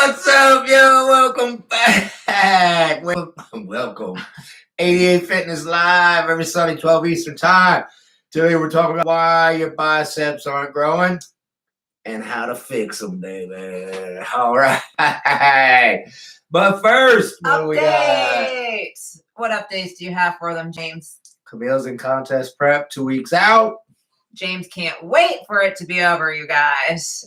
What's up, yo? Welcome back. Welcome. 88 Fitness Live every Sunday, 12 Eastern Time. Today we're talking about why your biceps aren't growing and how to fix them, baby. All right. But first, what do we got? What updates do you have for them, James? Camille's in contest prep, 2 weeks out. James can't wait for it to be over, you guys.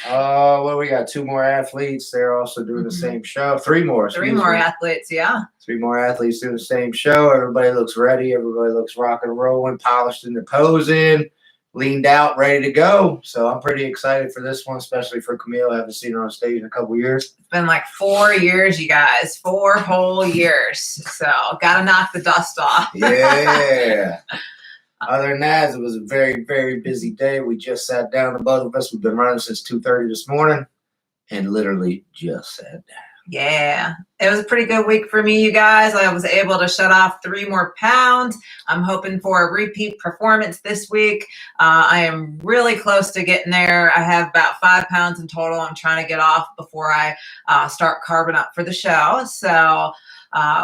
Well, we got 2 more athletes. They're also doing the same show. 3 more. 3 more athletes, yeah. 3 more athletes doing the same show. Everybody looks ready. Everybody looks rock and rolling, polished in their posing, leaned out, ready to go. So I'm pretty excited for this one, especially for Camille. I haven't seen her on stage in a couple years. It's been like 4 years, you guys. 4 whole years. So got to knock the dust off. Yeah. Other than that, it was a very, very busy day. We just sat down, the both of us. We've been running since 2:30 this morning and literally just sat down. Yeah, it was a pretty good week for me, you guys. I was able to shut off 3 more pounds. I'm hoping for a repeat performance this week. I am really close to getting there. I have about 5 pounds in total I'm trying to get off before I start carving up for the show. So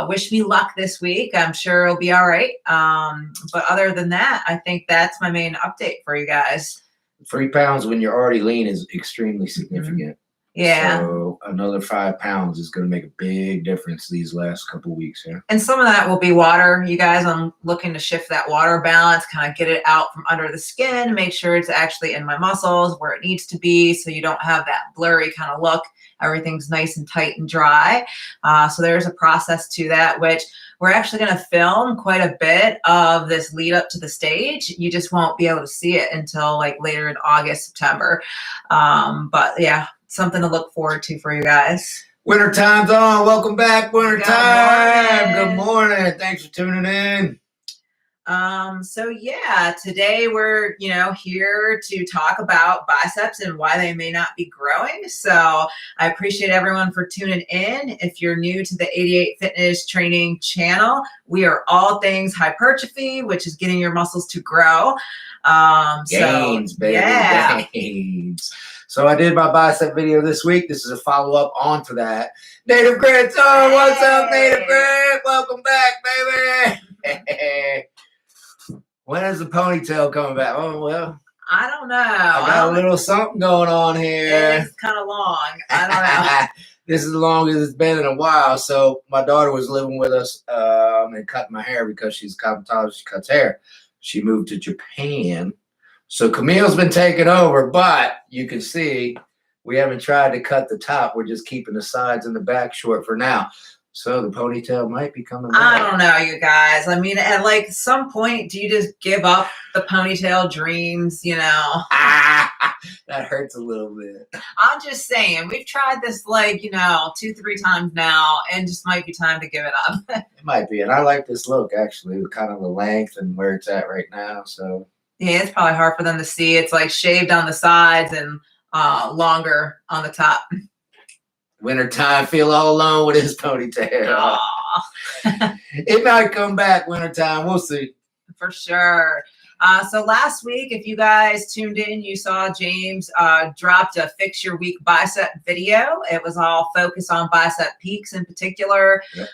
wish me luck this week. I'm sure it'll be all right. But other than that, I think that's my main update for you guys. 3 pounds when you're already lean is extremely significant. Yeah. So another 5 pounds is going to make a big difference these last couple of weeks here. And some of that will be water, you guys. I'm looking to shift that water balance, kind of get it out from under the skin, make sure it's actually in my muscles where it needs to be so you don't have that blurry kind of look. Everything's nice and tight and dry. So there's a process to that, which we're actually going to film quite a bit of this lead up to the stage. You just won't be able to see it until like later in August, September. But yeah, something to look forward to for you guys. Winter time's on. Welcome back, winter time. Good morning. Thanks for tuning in. So yeah, today we're, here to talk about biceps and why they may not be growing. So I appreciate everyone for tuning in. If you're new to the 88 Fitness Training channel, we are all things hypertrophy, which is getting your muscles to grow. Gains, baby. Yeah. Gains. So I did my bicep video this week. This is a follow-up onto that. Native Grit, what's up, Native Grit? Welcome back, baby. When is the ponytail coming back? Oh, well. I don't know. I got a little something going on here. It's kind of long. I don't know. This is as long as it's been in a while. So my daughter was living with us and cutting my hair because she's a cosmetologist. She cuts hair. She moved to Japan. So Camille's been taking over, but you can see we haven't tried to cut the top. We're just keeping the sides and the back short for now. So the ponytail might be coming back. I don't know, you guys. I mean, at like some point, do you just give up the ponytail dreams, That hurts a little bit. I'm just saying, we've tried this 2-3 times now, and just might be time to give it up. It might be. And I like this look, actually, with kind of the length and where it's at right now. So yeah, it's probably hard for them to see. It's like shaved on the sides and longer on the top. Wintertime, feel all alone with his ponytail. It might come back wintertime. We'll see. For sure. So last week, if you guys tuned in, you saw James dropped a Fix Your Weak Bicep video. It was all focused on bicep peaks in particular. Yep.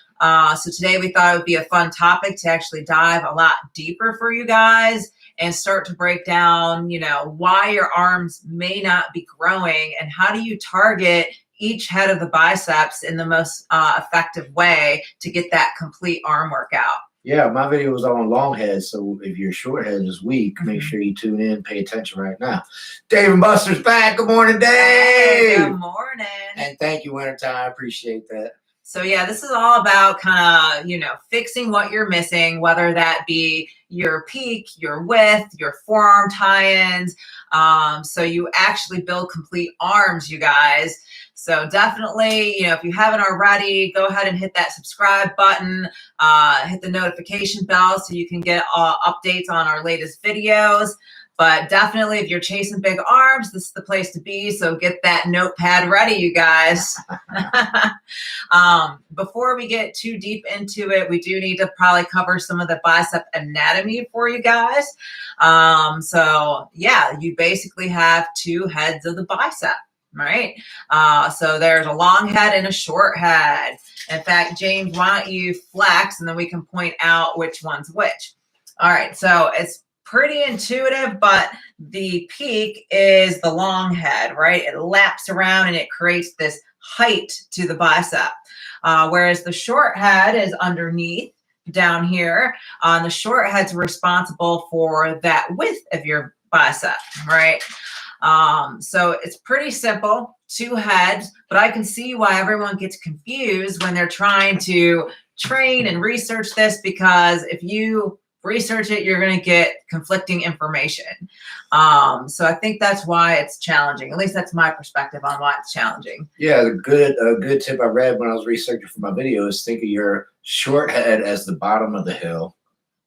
So today we thought it would be a fun topic to actually dive a lot deeper for you guys and start to break down, why your arms may not be growing and how do you target each head of the biceps in the most effective way to get that complete arm workout. Yeah, my video was on long heads, so if your short head is weak, make sure you tune in, pay attention right now. Dave and Buster's back. Good morning, Dave. Hey, good morning. And thank you, Wintertime. I appreciate that. So yeah, this is all about kind of, fixing what you're missing, whether that be your peak, your width, your forearm tie-ins. So you actually build complete arms, you guys. So definitely, if you haven't already, go ahead and hit that subscribe button, hit the notification bell so you can get updates on our latest videos. But definitely, if you're chasing big arms, this is the place to be. So get that notepad ready, you guys. Before we get too deep into it, we do need to probably cover some of the bicep anatomy for you guys. So yeah, you basically have 2 heads of the bicep. right? So there's a long head and a short head. In fact, James, why don't you flex and then we can point out which one's which. All right, so it's pretty intuitive, but the peak is the long head, right? It laps around and it creates this height to the bicep. Whereas the short head is underneath down here. The short head's responsible for that width of your bicep, right? So it's pretty simple, 2 heads, but I can see why everyone gets confused when they're trying to train and research this, because if you research it, you're going to get conflicting information. So I think that's why it's challenging. At least that's my perspective on why it's challenging. Yeah, a good tip I read when I was researching for my video is think of your short head as the bottom of the hill.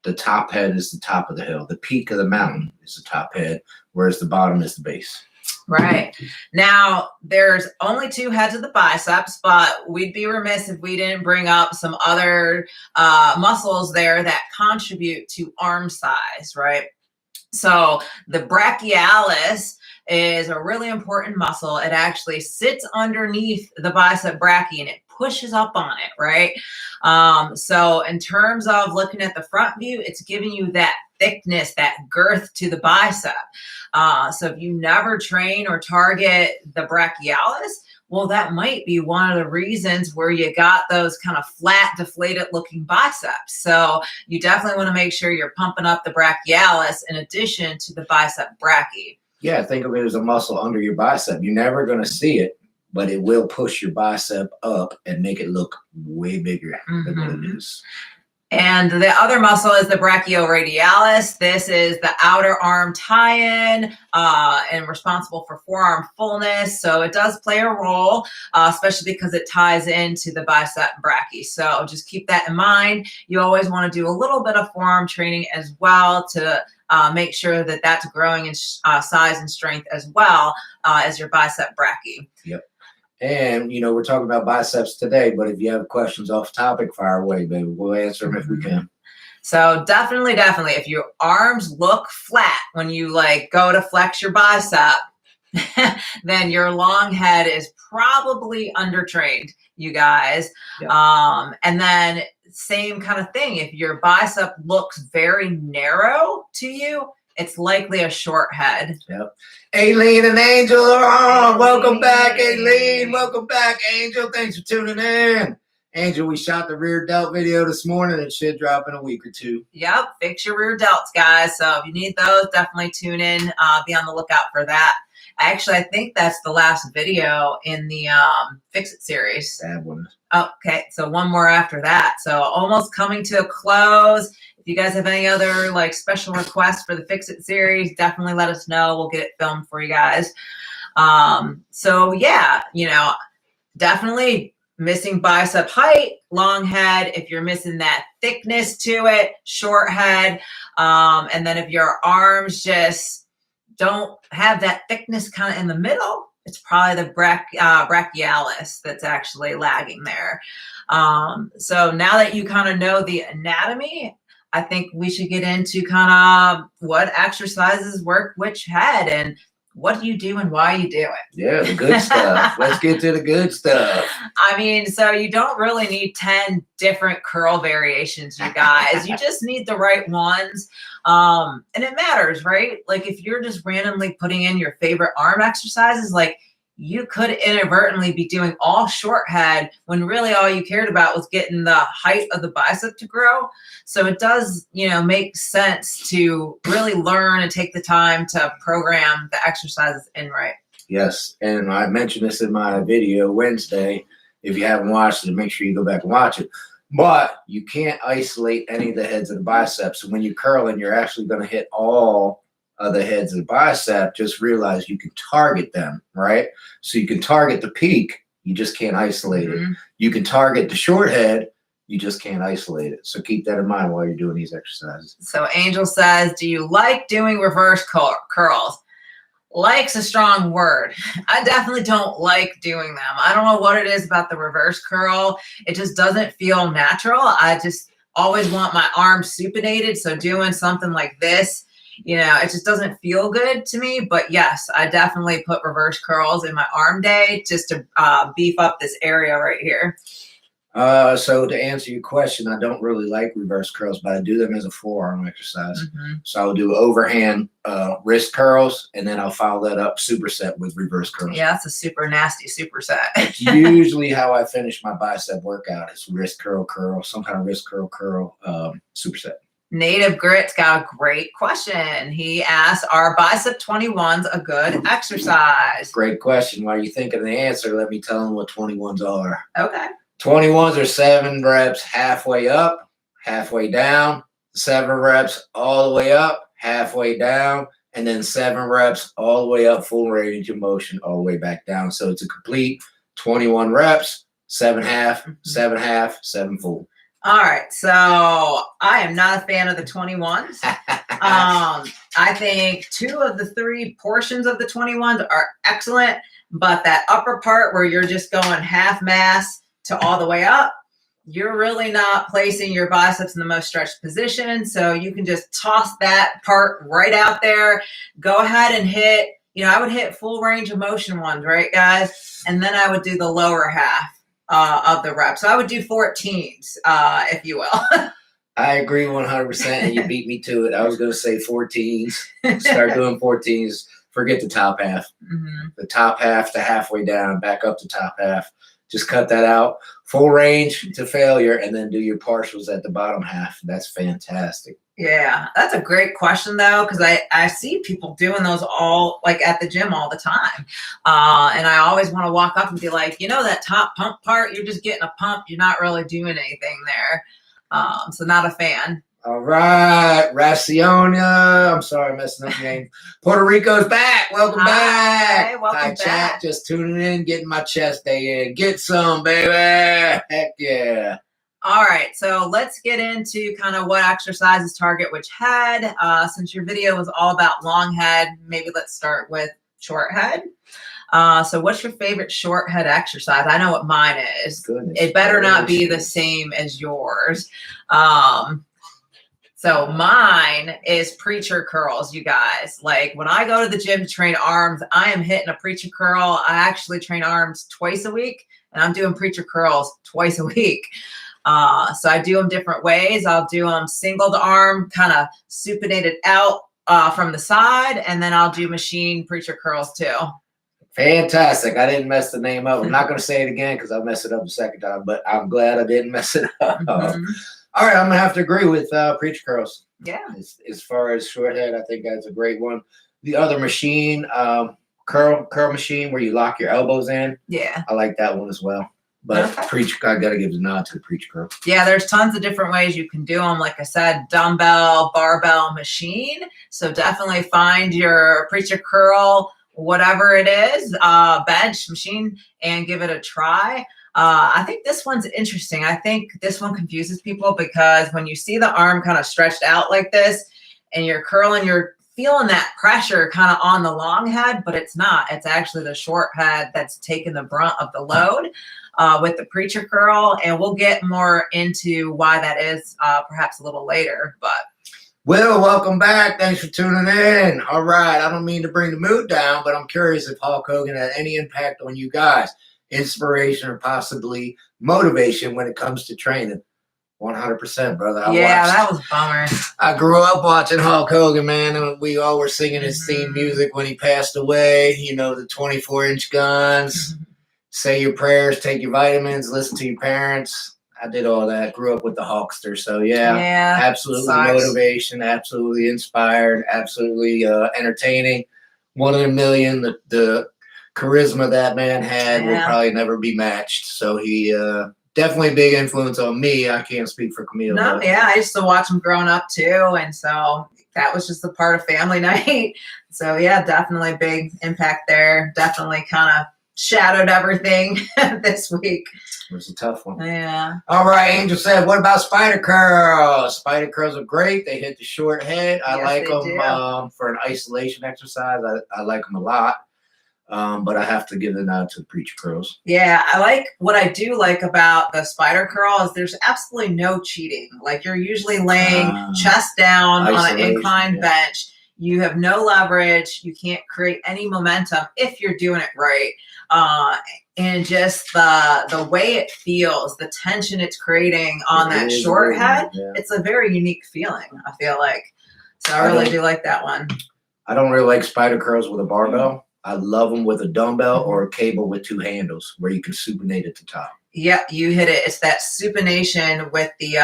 The top head is the top of the hill. The peak of the mountain is the top head, whereas the bottom is the base. Right. Now, there's only 2 heads of the biceps, but we'd be remiss if we didn't bring up some other muscles there that contribute to arm size, right? So the brachialis is a really important muscle. It actually sits underneath the bicep brachii and it pushes up on it, right? So in terms of looking at the front view, it's giving you that thickness, that girth to the bicep. So if you never train or target the brachialis, well, that might be one of the reasons where you got those kind of flat, deflated looking biceps. So you definitely want to make sure you're pumping up the brachialis in addition to the bicep brachii. Yeah, think of it as a muscle under your bicep. You're never going to see it, but it will push your bicep up and make it look way bigger than what it is. And the other muscle is the brachioradialis. This is the outer arm tie-in and responsible for forearm fullness. So it does play a role, especially because it ties into the bicep brachii. So just keep that in mind. You always want to do a little bit of forearm training as well to make sure that that's growing in size and strength as well as your bicep brachii. Yep. And, you know, we're talking about biceps today, but if you have questions off topic, fire away, baby. We'll answer them if we can. So definitely, if your arms look flat when you like go to flex your bicep, then your long head is probably undertrained, you guys. Yep. And then same kind of thing. If your bicep looks very narrow to you, it's likely a short head. Yep. Aileen and Angel are on. Welcome back, Aileen. Welcome back, Angel. Thanks for tuning in. Angel, we shot the rear delt video this morning. It should drop in a week or 2. Yep. Fix your rear delts, guys. So if you need those, definitely tune in. Be on the lookout for that. Actually, I think that's the last video in the Fix It series. Sad one. Okay. So one more after that. So almost coming to a close. If you guys have any other like special requests for the Fix It series, definitely let us know. We'll get it filmed for you guys. So yeah, you know, definitely missing bicep height, long head. If you're missing that thickness to it, short head. And then if your arms just don't have that thickness kind of in the middle, it's probably the brachialis that's actually lagging there. So now that you kind of know the anatomy, I think we should get into kind of what exercises work which head and what do you do and why you do it. Yeah, the good stuff. Let's get to the good stuff. I mean, so you don't really need 10 different curl variations, you guys. You just need the right ones. And it matters, right? Like if you're just randomly putting in your favorite arm exercises, like you could inadvertently be doing all short head when really all you cared about was getting the height of the bicep to grow. So it does, you know, make sense to really learn and take the time to program the exercises in right. Yes. And I mentioned this in my video Wednesday. If you haven't watched it, make sure you go back and watch it. But you can't isolate any of the heads of the biceps. And when you're curling, you're actually going to hit all of the heads of the bicep. Just realize you can target them, right? So you can target the peak, you just can't isolate it. You can target the short head, you just can't isolate it. So keep that in mind while you're doing these exercises. So Angel says, do you like doing reverse curls? Like's a strong word. I definitely don't like doing them. I don't know what it is about the reverse curl. It just doesn't feel natural. I just always want my arms supinated. So doing something like this, it just doesn't feel good to me. But yes, I definitely put reverse curls in my arm day just to beef up this area right here. So to answer your question, I don't really like reverse curls, but I do them as a forearm exercise. So I'll do overhand wrist curls, and then I'll follow that up superset with reverse curls. Yeah, that's a super nasty superset. It's usually how I finish my bicep workout. It's wrist curl, some kind of wrist curl, superset. Native Grit's got a great question. He asked, are bicep 21s a good exercise? Great question. While you think of the answer, let me tell him what 21s are. Okay. 21s are 7 reps halfway up, halfway down, 7 reps all the way up, halfway down, and then 7 reps all the way up, full range of motion, all the way back down. So it's a complete 21 reps, 7 half, 7 half, 7 full. All right. So I am not a fan of the 21s. I think 2 of the 3 portions of the 21s are excellent, but that upper part where you're just going half mass to all the way up, you're really not placing your biceps in the most stretched position. So you can just toss that part right out there. Go ahead and hit, I would hit full range of motion ones, right, guys? And then I would do the lower half of the reps. So I would do 14s, if you will. I agree 100%, and you beat me to it. I was going to say 14s. Start doing 14s. Forget the top half. The top half to halfway down, back up to top half. Just cut that out. Full range to failure, and then do your partials at the bottom half. That's fantastic. Yeah, that's a great question, though, because I see people doing those all, like, at the gym all the time. And I always want to walk up and be like, that top pump part, you're just getting a pump. You're not really doing anything there. So not a fan. All right, Raciona. I'm sorry, I'm messing up your name. Puerto Rico's back. Welcome back. Hey, welcome back. Chat. Just tuning in, getting my chest day in. Get some, baby. Heck yeah. All right, so let's get into kind of what exercises target which head. Since your video was all about long head, maybe let's start with short head. So what's your favorite short head exercise? I know what mine is. Goodness it better not be the same as yours. So mine is preacher curls, you guys. Like when I go to the gym to train arms, I am hitting a preacher curl. I actually train arms twice a week, and I'm doing preacher curls twice a week. So I do them different ways. I'll do them single arm, kind of supinated out from the side, and then I'll do machine preacher curls too. Fantastic. I didn't mess the name up. I'm not going to say it again because I'll mess it up the second time, but I'm glad I didn't mess it up. All right, I'm going to have to agree with preacher curls. Yeah. As far as short head, I think that's a great one. The other machine, curl machine where you lock your elbows in. Yeah. I like that one as well. But preacher, I got to give the nod to the preacher curl. Yeah, there's tons of different ways you can do them. Like I said, dumbbell, barbell, machine. So definitely find your preacher curl, whatever it is, bench, machine, and give it a try. I think this one's interesting. I think this one confuses people because when you see the arm kind of stretched out like this and you're curling, you're feeling that pressure kind of on the long head, but it's not. It's actually the short head that's taking the brunt of the load with the preacher curl. And we'll get more into why that is perhaps a little later. But Will, welcome back. Thanks for tuning in. All right. I don't mean to bring the mood down, but I'm curious if Hulk Hogan had any impact on you guys. Inspiration or possibly motivation when it comes to training. 100%, brother. That was a bummer. I grew up watching Hulk Hogan, man, and we all were singing his theme music when he passed away. The 24-inch guns, say your prayers, take your vitamins, listen to your parents. I did all that. Grew up with the Hulkster. So, yeah absolutely motivation, absolutely inspired, absolutely entertaining. 1 in a million. The charisma that man had will probably never be matched. So he definitely a big influence on me. I can't speak for Camille. No, I used to watch him growing up too, and so that was just a part of family night. So definitely big impact there. Definitely kind of shadowed everything this week. It was a tough one. Yeah. All right, Angel said, what about spider curls? Spider curls are great. They hit the short head. I like them for an isolation exercise. I like them a lot. But I have to give the nod to the preacher curls. Yeah, what I do like about the spider curl is there's absolutely no cheating. Like you're usually laying chest down on an inclined bench. you have no leverage. You can't create any momentum if you're doing it right. And just the way it feels, the tension it's creating on that short head, it's a very unique feeling, I feel like. So I really do like that one. I don't really like spider curls with a barbell. I love them with a dumbbell or a cable with 2 handles where you can supinate at the top. Yeah, you hit it. It's that supination with the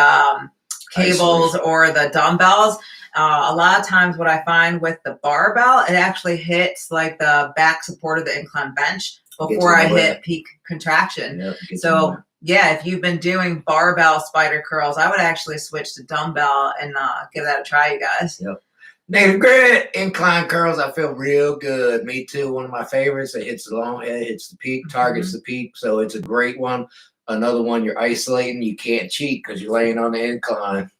cables or the dumbbells. A lot of times what I find with the barbell, it actually hits like the back support of the incline bench before I hit peak contraction. Yep, so yeah, if you've been doing barbell spider curls, I would actually switch to dumbbell and give that a try, you guys. Yep. Native grit incline curls, I feel real good. Me too. One of my favorites. It hits the long head, hits the peak, targets the peak. So it's a great one. Another one you're isolating. You can't cheat because you're laying on the incline.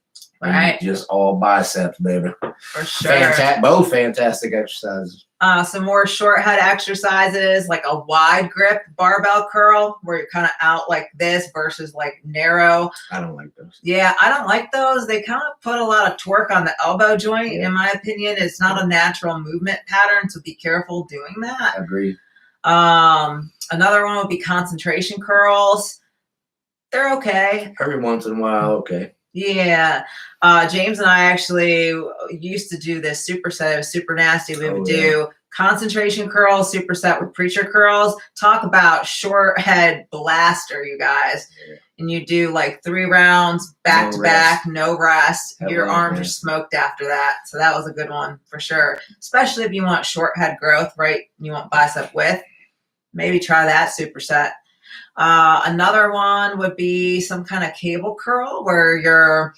Right. Just all biceps, baby. For sure. Both fantastic exercises. Some more short head exercises, like a wide grip barbell curl where you're kind of out like this versus like narrow. I don't like those. Yeah, I don't like those. They kind of put a lot of torque on the elbow joint. In my opinion, it's not a natural movement pattern, so be careful doing that. Agreed. Another one would be concentration curls. They're okay. Every once in a while, okay. Yeah. James and I actually used to do this superset. It was super nasty. We would do concentration curls, superset with preacher curls. Talk about short head blaster, you guys. Yeah. And you do like 3 rounds back to back, no rest. Your arms are smoked after that. So that was a good one for sure. Especially if you want short head growth, right? You want bicep width. Maybe try that superset. Another one would be some kind of cable curl where you're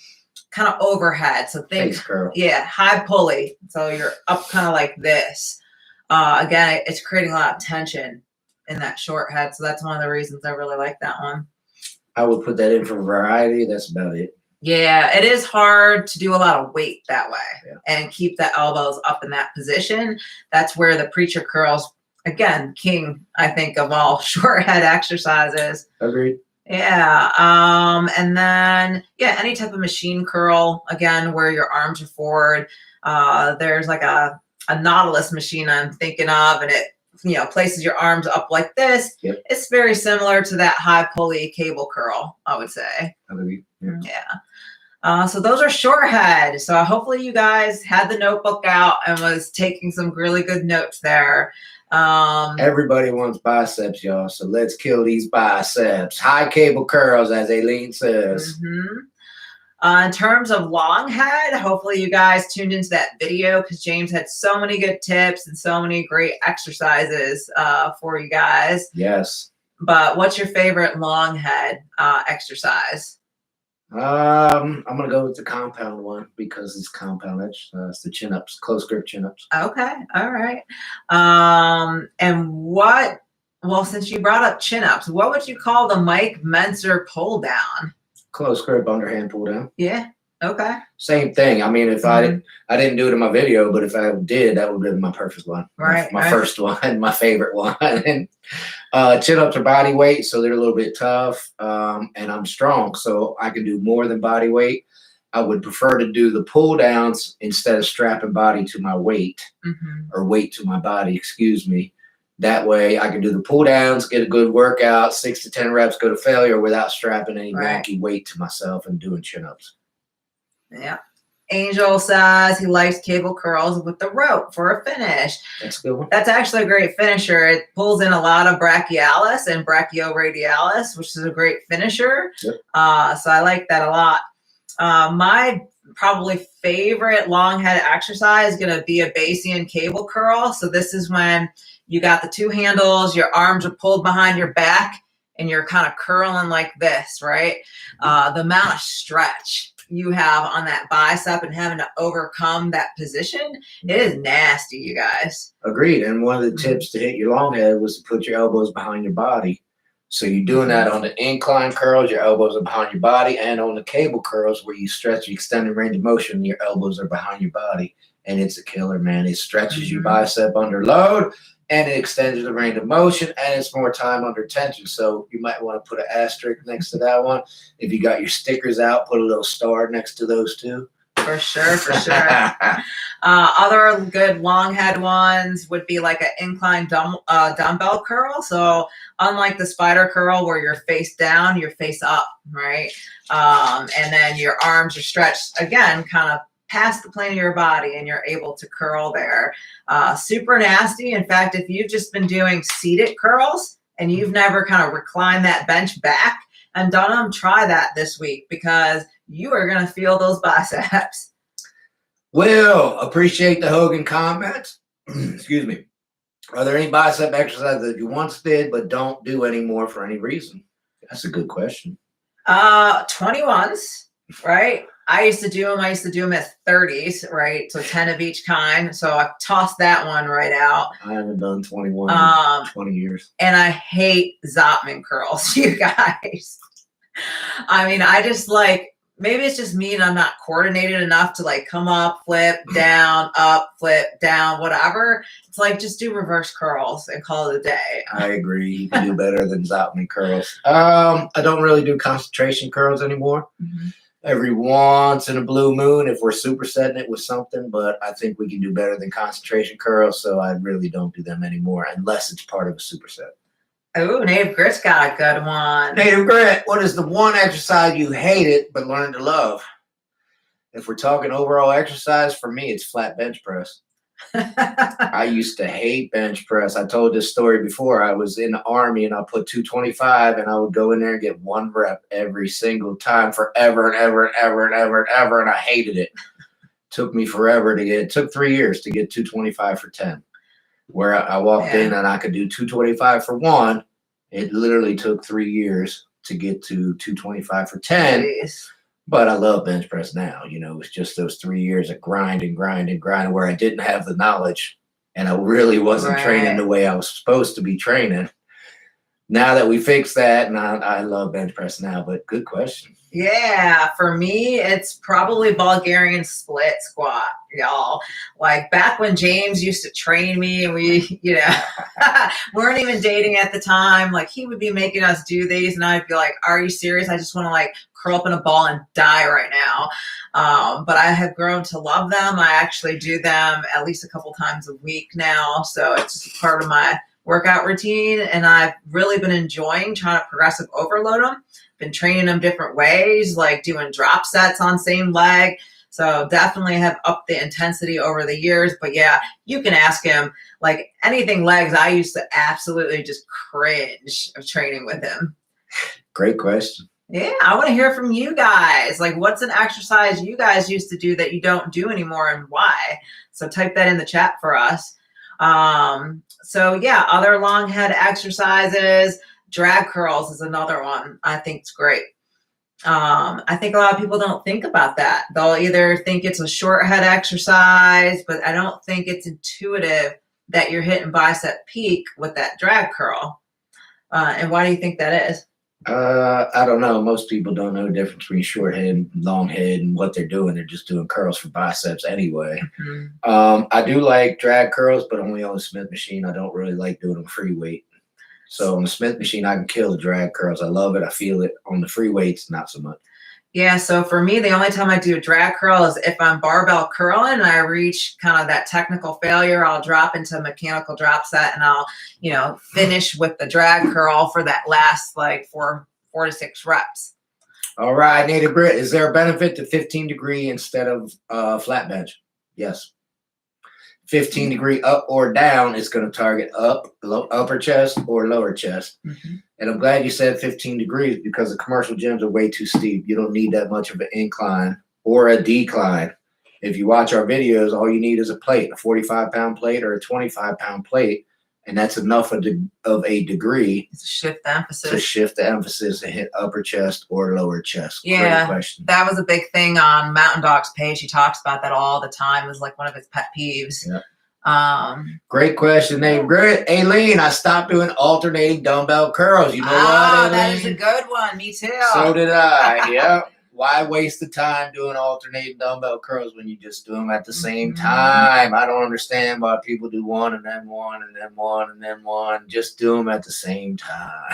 kind of overhead. So think, high pulley. So you're up kind of like this. Again, it's creating a lot of tension in that short head. So that's one of the reasons I really like that one. I would put that in for variety. That's about it. Yeah, it is hard to do a lot of weight that way and keep the elbows up in that position. That's where the preacher curls, again, king, I think, of all short head exercises. Agreed. Yeah. And then, any type of machine curl, again, where your arms are forward. There's like a Nautilus machine I'm thinking of, and it, places your arms up like this. Yep. It's very similar to that high pulley cable curl, I would say. Agreed. So those are short head. So hopefully you guys had the notebook out and was taking some really good notes there. Everybody wants biceps, y'all. So let's kill these biceps. High cable curls, as Aileen says. In terms of long head, hopefully you guys tuned into that video because James had so many good tips and so many great exercises for you guys. Yes. But what's your favorite long head exercise? I'm gonna go with the compound one because it's compound exercise. The chin ups, close grip chin ups. Okay, all right. And since you brought up chin ups, what would you call the Mike Menzer pull down? Close grip underhand pull down. Yeah. Okay. Same thing. I mean, if I didn't do it in my video, but if I did, that would have been my perfect one. Right. My first one, my favorite one. And chin ups are body weight, so they're a little bit tough. And I'm strong, so I can do more than body weight. I would prefer to do the pull downs instead of strapping body to my weight or weight to my body, excuse me. That way I can do the pull downs, get a good workout, 6 to 10 reps, go to failure without strapping any wonky weight to myself and doing chin ups. Yeah. Angel says he likes cable curls with the rope for a finish. That's a good one. That's actually a great finisher. It pulls in a lot of brachialis and brachioradialis, which is a great finisher. Yep. So I like that a lot. My probably favorite long head exercise is going to be a Bayesian cable curl. So this is when you got the 2 handles, your arms are pulled behind your back, and you're kind of curling like this, right? The amount of stretch you have on that bicep and having to overcome that position, it is nasty, you guys. Agreed. And one of the tips to hit your long head was to put your elbows behind your body. So you're doing that on the incline curls, your elbows are behind your body, and on the cable curls where you stretch your extended range of motion, your elbows are behind your body. And it's a killer, man. It stretches your bicep under load, and it extends the range of motion, and it's more time under tension. So you might want to put an asterisk next to that one. If you got your stickers out, put a little star next to those two. For sure, for sure. Other good long head ones would be like an incline dumbbell curl. So unlike the spider curl where you're face down, you're face up, right? And then your arms are stretched again, kind of past the plane of your body, and you're able to curl there. Super nasty. In fact, if you've just been doing seated curls and you've never kind of reclined that bench back and done them, try that this week because you are going to feel those biceps. Well, appreciate the Hogan comments. Excuse me. Are there any bicep exercises that you once did but don't do anymore for any reason? That's a good question. 21s, right? I used to do them at 30s, right? So 10 of each kind. So I tossed that one right out. I haven't done 21 in 20 years. And I hate Zotman curls, you guys. I mean, I just like, maybe it's just me and I'm not coordinated enough to like come up, flip, down, up, flip, down, whatever. It's like, just do reverse curls and call it a day. I agree. You can do better than Zotman curls. I don't really do concentration curls anymore. Mm-hmm. Every once in a blue moon if we're supersetting it with something, but I think we can do better than concentration curls, so I really don't do them anymore unless it's part of a superset. Oh, Native Grit's got a good one. Native Grit, what is the one exercise you hated but learned to love? If we're talking overall exercise, for me, it's flat bench press. I used to hate bench press. I told this story before. I was in the Army and I put 225 and I would go in there and get one rep every single time forever and ever and ever and ever and ever. And I hated it. Took me forever to get, it took 3 years to get 225 for 10. Where I walked in and I could do 225 for 1. It literally took 3 years to get to 225 for 10. Jeez. But I love bench press now. You know, it's just those 3 years of grind where I didn't have the knowledge and I really wasn't training the way I was supposed to be training. Now that we fixed that, and I love bench press now, but good question. Yeah, for me, it's probably Bulgarian split squat, y'all. Like back when James used to train me and we, you know, weren't even dating at the time. Like he would be making us do these and I'd be like, are you serious? I just want to like curl up in a ball and die right now. But I have grown to love them. I actually do them at least a couple times a week now. So it's just part of my workout routine. And I've really been enjoying trying to progressive overload them. Been training them different ways, like doing drop sets on same leg. So definitely have upped the intensity over the years. But yeah, you can ask him, like anything legs, I used to absolutely just cringe of training with him. Great question. Yeah, I want to hear from you guys. Like what's an exercise you guys used to do that you don't do anymore and why? So type that in the chat for us. So yeah, other long head exercises. Drag curls is another one. I think it's great. I think a lot of people don't think about that. They'll either think it's a short head exercise, but I don't think it's intuitive that you're hitting bicep peak with that drag curl. And why do you think that is? I don't know. Most people don't know the difference between short head and long head and what they're doing. They're just doing curls for biceps anyway. Mm-hmm. I do like drag curls, but only on the Smith machine. I don't really like doing them free weight. So on the Smith machine, I can kill the drag curls. I love it. I feel it. On the free weights, not so much. Yeah, so for me, the only time I do a drag curl is if I'm barbell curling and I reach kind of that technical failure, I'll drop into a mechanical drop set and I'll, you know, finish with the drag curl for that last like four to 6 reps. All right, Native Grit, is there a benefit to 15-degree instead of flat bench? Yes. 15-degree up or down is going to target upper chest or lower chest. Mm-hmm. And I'm glad you said 15 degrees because the commercial gyms are way too steep. You don't need that much of an incline or a decline. If you watch our videos, all you need is a plate, a 45-pound plate or a 25-pound plate, and that's enough of a degree to shift the emphasis. To shift the emphasis and hit upper chest or lower chest. Yeah, great question. That was a big thing on Mountain Dog's page. He talks about that all the time. It was like one of his pet peeves. Yeah. Great question, Nate. Great. Aileen, I stopped doing alternating dumbbell curls. You know what, Aileen? That is a good one. Me too. So did I. Yeah. Why waste the time doing alternating dumbbell curls when you just do them at the same time? I don't understand why people do one and then one and then one and then one. Just do them at the same time.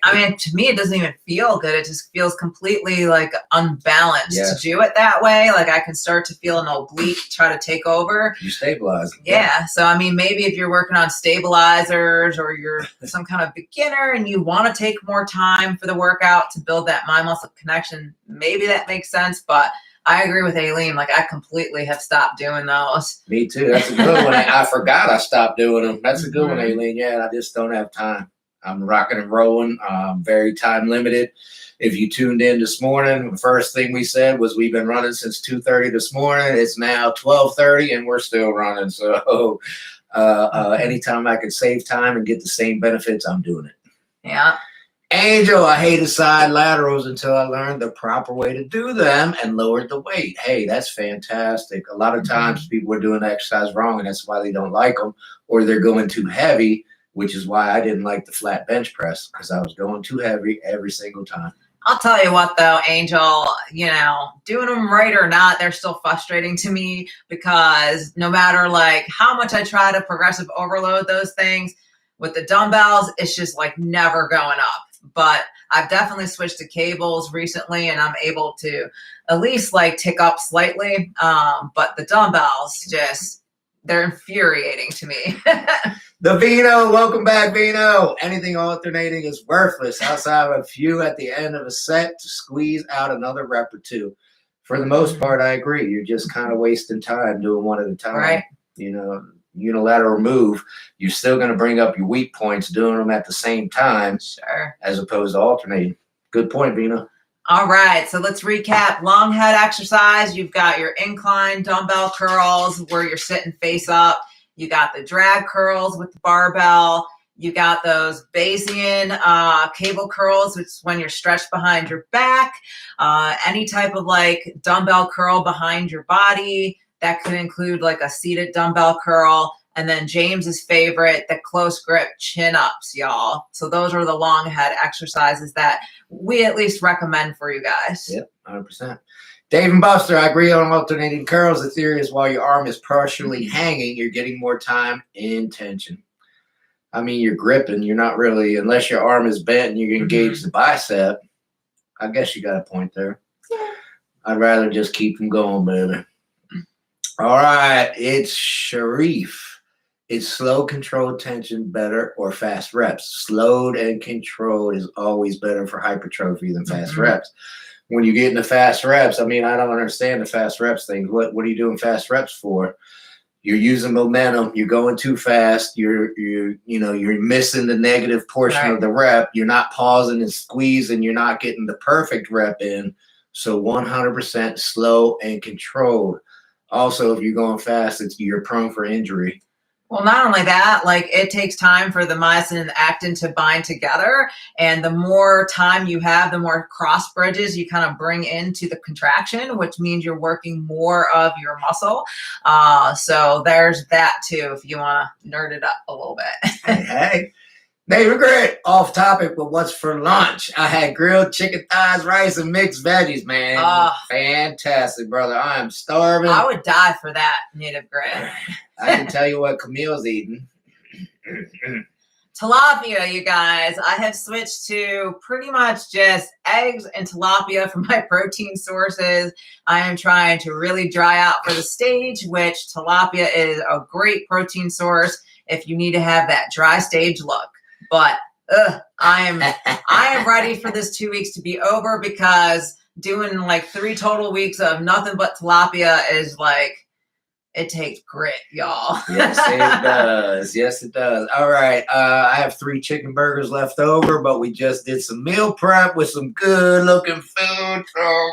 I mean, to me, it doesn't even feel good. It just feels completely like unbalanced Yes. to do it that way. Like I can start to feel an oblique try to take over. You stabilize. Yeah. So, I mean, maybe if you're working on stabilizers or you're some kind of beginner and you want to take more time for the workout to build that mind muscle connection, maybe that makes sense. But I agree with Aileen. Like I completely have stopped doing those. Me too. That's a good one. I forgot I stopped doing them. That's a good one, Aileen. Yeah, I just don't have time. I'm rocking and rolling. Very time limited. If you tuned in this morning, the first thing we said was we've been running since 2:30 this morning. It's now 12:30 and we're still running. So anytime I can save time and get the same benefits, I'm doing it. Yeah. Angel, I hated side laterals until I learned the proper way to do them and lowered the weight. Hey, that's fantastic. A lot of times people are doing the exercise wrong, and that's why they don't like them, or they're going too heavy, which is why I didn't like the flat bench press, because I was going too heavy every single time. I'll tell you what, though, Angel, you know, doing them right or not, they're still frustrating to me because no matter like how much I try to progressive overload those things with the dumbbells, it's just like never going up. But I've definitely switched to cables recently and I'm able to at least like tick up slightly. But the dumbbells just, they're infuriating to me. The Vino, welcome back, Vino. Anything alternating is worthless outside of a few at the end of a set to squeeze out another rep or two. For the most part, I agree. You're just kind of wasting time doing one at a time. Right. You know, unilateral move, you're still going to bring up your weak points doing them at the same time. Sure. As opposed to alternating. Good point, Vino. All right, so let's recap. Long head exercise. You've got your incline dumbbell curls where you're sitting face up. You got the drag curls with the barbell. You got those Bayesian cable curls, which is when you're stretched behind your back. Any type of like dumbbell curl behind your body. That could include like a seated dumbbell curl. And then James's favorite, the close grip chin ups, y'all. So those are the long head exercises that we at least recommend for you guys. Yep, 100%. Dave and Buster, I agree on alternating curls. The theory is while your arm is partially hanging, you're getting more time in tension. I mean, you're gripping. You're not really, unless your arm is bent and you engage the bicep. I guess you got a point there. Yeah. I'd rather just keep them going, baby. All right, it's Sharif. Is slow, controlled tension better or fast reps? Slowed and controlled is always better for hypertrophy than fast reps. When you get into fast reps, I mean, I don't understand the fast reps thing. What are you doing fast reps for? You're using momentum. You're going too fast. You're missing the negative portion of the rep. You're not pausing and squeezing. You're not getting the perfect rep in. So 100% slow and controlled. Also, if you're going fast, you're prone for injury. Well, not only that, like it takes time for the myosin and the actin to bind together. And the more time you have, the more cross bridges you kind of bring into the contraction, which means you're working more of your muscle. So there's that too, if you want to nerd it up a little bit. Hey. Neighbor Grit, off topic, but what's for lunch? I had grilled chicken thighs, rice, and mixed veggies, man. Fantastic, brother. I am starving. I would die for that, Native Grit. I can tell you what Camille's eating. Tilapia, you guys. I have switched to pretty much just eggs and tilapia for my protein sources. I am trying to really dry out for the stage, which tilapia is a great protein source if you need to have that dry stage look. But I am ready for this 2 weeks to be over because doing like 3 total weeks of nothing but tilapia is like, it takes grit, y'all. Yes, it does. Yes, it does. All right. I have 3 chicken burgers left over, but we just did some meal prep with some good looking food. So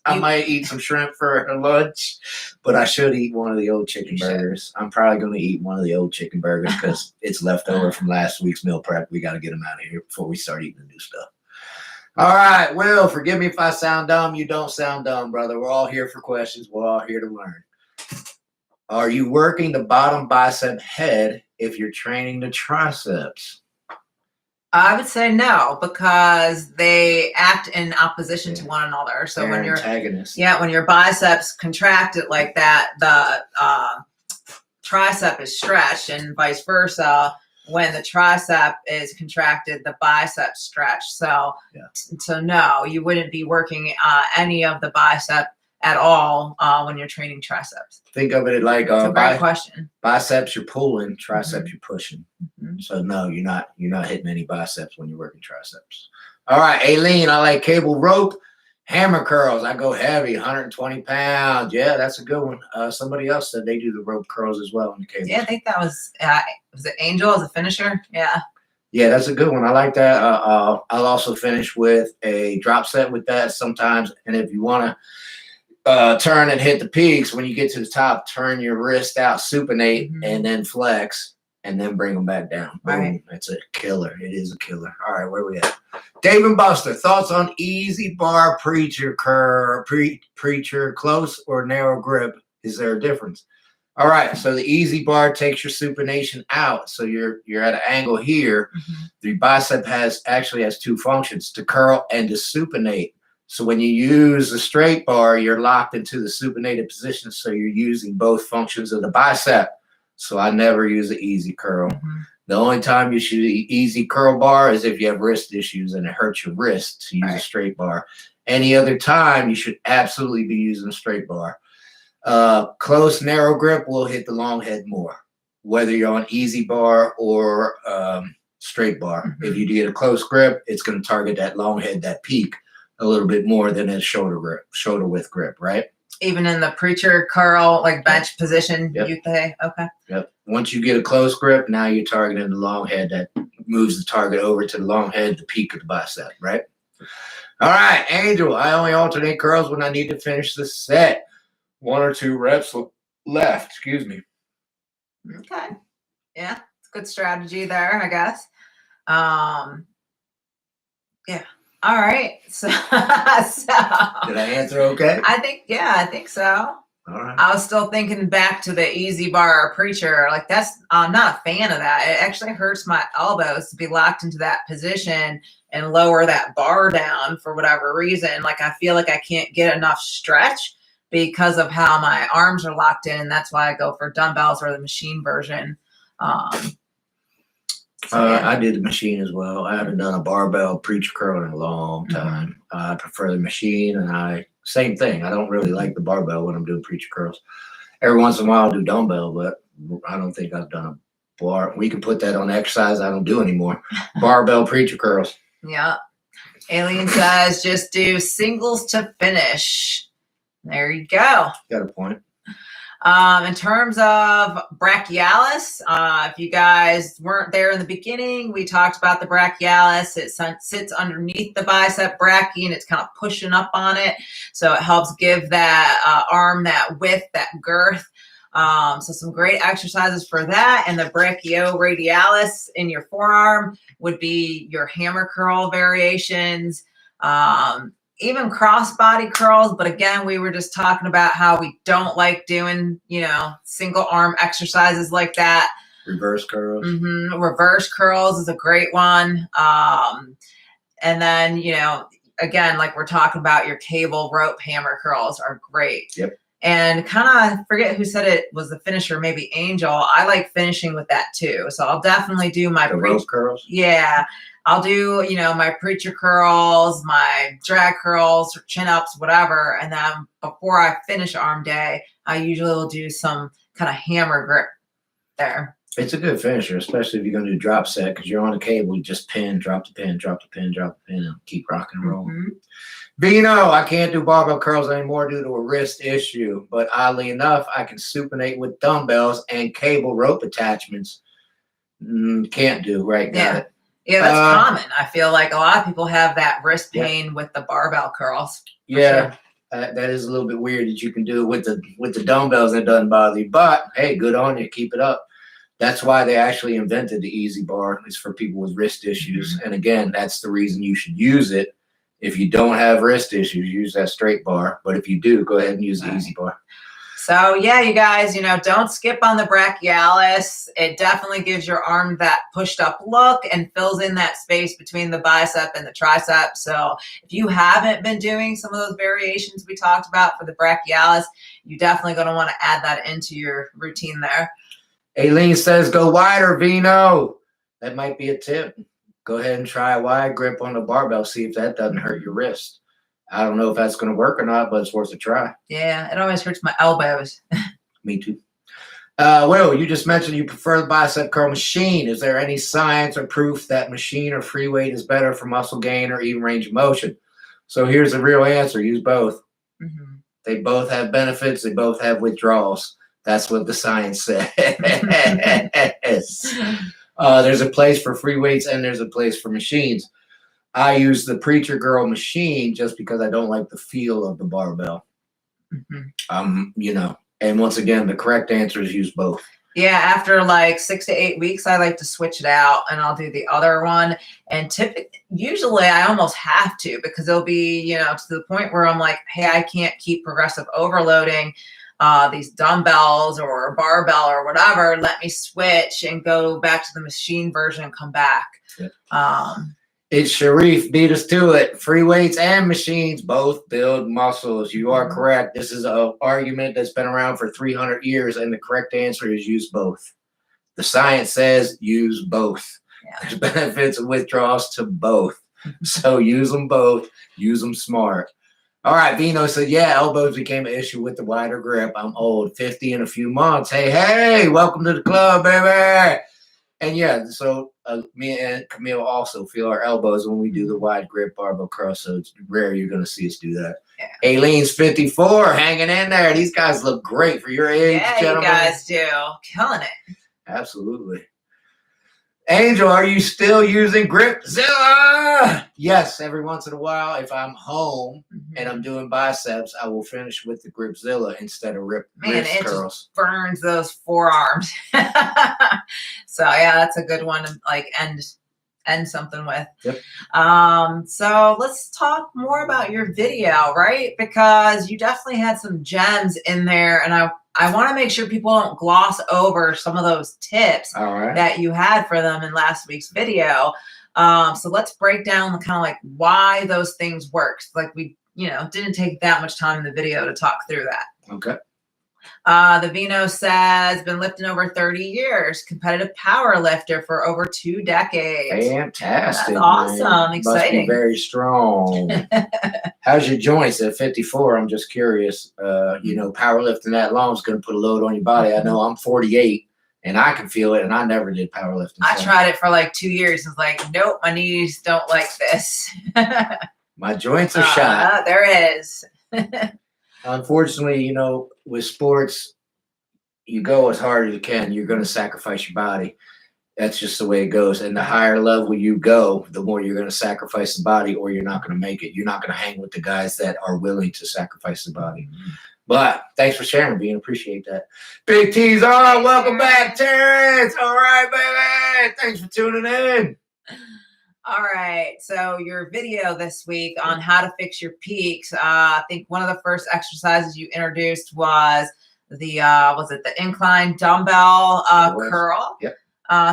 I might eat some shrimp for lunch, but I should eat one of the old chicken burgers. I'm probably going to eat one of the old chicken burgers because it's left over from last week's meal prep. We got to get them out of here before we start eating the new stuff. All right. Will, forgive me if I sound dumb. You don't sound dumb, brother. We're all here for questions. We're all here to learn. Are you working the bottom bicep head if you're training the triceps? I would say no, because they act in opposition to one another. So when you're antagonists. Yeah, when your biceps contracted like that, the tricep is stretched and vice versa. when the tricep is contracted, the bicep stretch. So, so no, you wouldn't be working any of the bicep at all when you're training triceps. Think of it like a great question. Biceps you're pulling, triceps you're pushing. So no, you're not hitting any biceps when you're working triceps. All right, Aileen, I like cable rope. Hammer curls, I go heavy, 120 pounds. Yeah, that's a good one. Somebody else said they do the rope curls as well in the cable. Yeah, I think that was it Angel as a finisher? Yeah. Yeah, that's a good one. I like that. I'll also finish with a drop set with that sometimes. And if you want to turn and hit the peaks, when you get to the top, turn your wrist out, supinate, and then flex, and then bring them back down. Boom. Right. That's a killer. It is a killer. All right, where we at? Dave and Buster, thoughts on easy bar preacher close or narrow grip? Is there a difference? All right, so the easy bar takes your supination out. So you're at an angle here. The bicep actually has two functions, to curl and to supinate. So when you use the straight bar, you're locked into the supinated position. So you're using both functions of the bicep. So I never use an easy curl. The only time you should easy curl bar is if you have wrist issues and it hurts your wrist to use a straight bar. Any other time, you should absolutely be using a straight bar. Close, narrow grip will hit the long head more, whether you're on easy bar or straight bar. If you get a close grip, it's going to target that long head, that peak, a little bit more than a shoulder width grip, right? Even in the preacher curl, like bench position, you say, okay. Yep. Once you get a close grip, now you're targeting the long head that moves the target over to the long head, the peak of the bicep, right? All right, Angel, I only alternate curls when I need to finish the set. 1 or 2 reps left, excuse me. Okay. Yeah, it's a good strategy there, I guess. Yeah. All right. So, did I answer okay? I think so. All right. I was still thinking back to the easy bar preacher. Like I'm not a fan of that. It actually hurts my elbows to be locked into that position and lower that bar down for whatever reason. Like I feel like I can't get enough stretch because of how my arms are locked in. That's why I go for dumbbells or the machine version. I did the machine as well. I haven't done a barbell preacher curl in a long time. I prefer the machine, and same thing. I don't really like the barbell when I'm doing preacher curls. Every once in a while I'll do dumbbell, but I don't think I've done a bar. We can put that on exercise I don't do anymore. Barbell preacher curls. Yeah. Alien says just do singles to finish. There you go. Got a point. In terms of brachialis, if you guys weren't there in the beginning, we talked about the brachialis. It sits underneath the bicep brachii and it's kind of pushing up on it. So it helps give that arm that width, that girth. So some great exercises for that. And the brachioradialis in your forearm would be your hammer curl variations. Even cross-body curls, but again, we were just talking about how we don't like doing, single arm exercises like that. Reverse curls. Reverse curls is a great one. And then, again, like we're talking about, your cable rope hammer curls are great. Yep. And kind of forget who said it was the finisher, maybe Angel. I like finishing with that too. So I'll definitely do my rope curls. Yeah. I'll do, my preacher curls, my drag curls, or chin-ups, whatever. And then before I finish arm day, I usually will do some kind of hammer grip there. It's a good finisher, especially if you're going to do drop set, because you're on a cable, you just pin, drop the pin, drop the pin, drop the pin, and keep rocking and rolling. Vino, I can't do barbell curls anymore due to a wrist issue, but oddly enough, I can supinate with dumbbells and cable rope attachments. Can't do, right? Got it. Yeah, that's common. I feel like a lot of people have that wrist pain with the barbell curls. Yeah, sure. That is a little bit weird that you can do it with the dumbbells and it doesn't bother you. But hey, good on you. Keep it up. That's why they actually invented the easy bar. It's for people with wrist issues. And again, that's the reason you should use it. If you don't have wrist issues, use that straight bar. But if you do, go ahead and use the easy bar. So yeah, you guys, don't skip on the brachialis. It definitely gives your arm that pushed up look and fills in that space between the bicep and the tricep. So if you haven't been doing some of those variations we talked about for the brachialis, you're definitely going to want to add that into your routine there. Aileen says, go wider, Vino. that might be a tip. Go ahead and try a wide grip on the barbell. See if that doesn't hurt your wrist. I don't know if that's going to work or not, but it's worth a try. Yeah, it always hurts my elbows. Me too. Will, you just mentioned you prefer the bicep curl machine. Is there any science or proof that machine or free weight is better for muscle gain or even range of motion? So here's the real answer. Use both. Mm-hmm. They both have benefits. They both have withdrawals. That's what the science says. There's a place for free weights and there's a place for machines. I use the Preacher Girl machine just because I don't like the feel of the barbell. Mm-hmm. And once again, the correct answer is use both. Yeah, after like 6 to 8 weeks, I like to switch it out and I'll do the other one. And usually I almost have to, because it'll be, to the point where I'm like, hey, I can't keep progressive overloading these dumbbells or barbell or whatever. Let me switch and go back to the machine version and come back. Yep. It's Sharif beat us to it. Free weights and machines both build muscles. You are correct. This is an argument that's been around for 300 years, and the correct answer is use both. The science says use both. Yeah. There's benefits and withdrawals to both. So use them both. Use them smart. All right, Vino said, yeah, elbows became an issue with the wider grip. I'm old, 50 in a few months. Hey, welcome to the club, baby. And yeah, so me and Camille also feel our elbows when we do the wide grip barbell curl. So it's rare you're going to see us do that. Yeah. Aileen's 54, hanging in there. These guys look great for your age, gentlemen. You guys do. Killing it. Absolutely. Angel, are you still using Gripzilla? Yes, every once in a while, if I'm home and I'm doing biceps, I will finish with the Gripzilla instead of wrist curls. Just burns those forearms. So yeah, that's a good one to like end something with. Yep. So let's talk more about your video, right? Because you definitely had some gems in there, and I want to make sure people don't gloss over some of those tips that you had for them in last week's video. So let's break down kind of like why those things worked. Like we, didn't take that much time in the video to talk through that. Okay. The Vino says, been lifting over 30 years, competitive power lifter for over 2 decades. Fantastic. That's awesome. Man. Exciting. Must be very strong. How's your joints at 54? I'm just curious. Powerlifting that long is going to put a load on your body. I know I'm 48 and I can feel it, and I never did powerlifting. I tried it for like 2 years. I was like, nope, my knees don't like this. My joints are shot. There it is. Unfortunately, with sports, you go as hard as you can. You're going to sacrifice your body. That's just the way it goes. And the higher level you go, the more you're going to sacrifice the body, or you're not going to make it. You're not going to hang with the guys that are willing to sacrifice the body. But thanks for sharing, Bean. Appreciate that. Big T's on. Welcome back, Terrence. All right, baby. Thanks for tuning in. All right, so your video this week on how to fix your peaks. I think one of the first exercises you introduced was the incline dumbbell curl? Yep.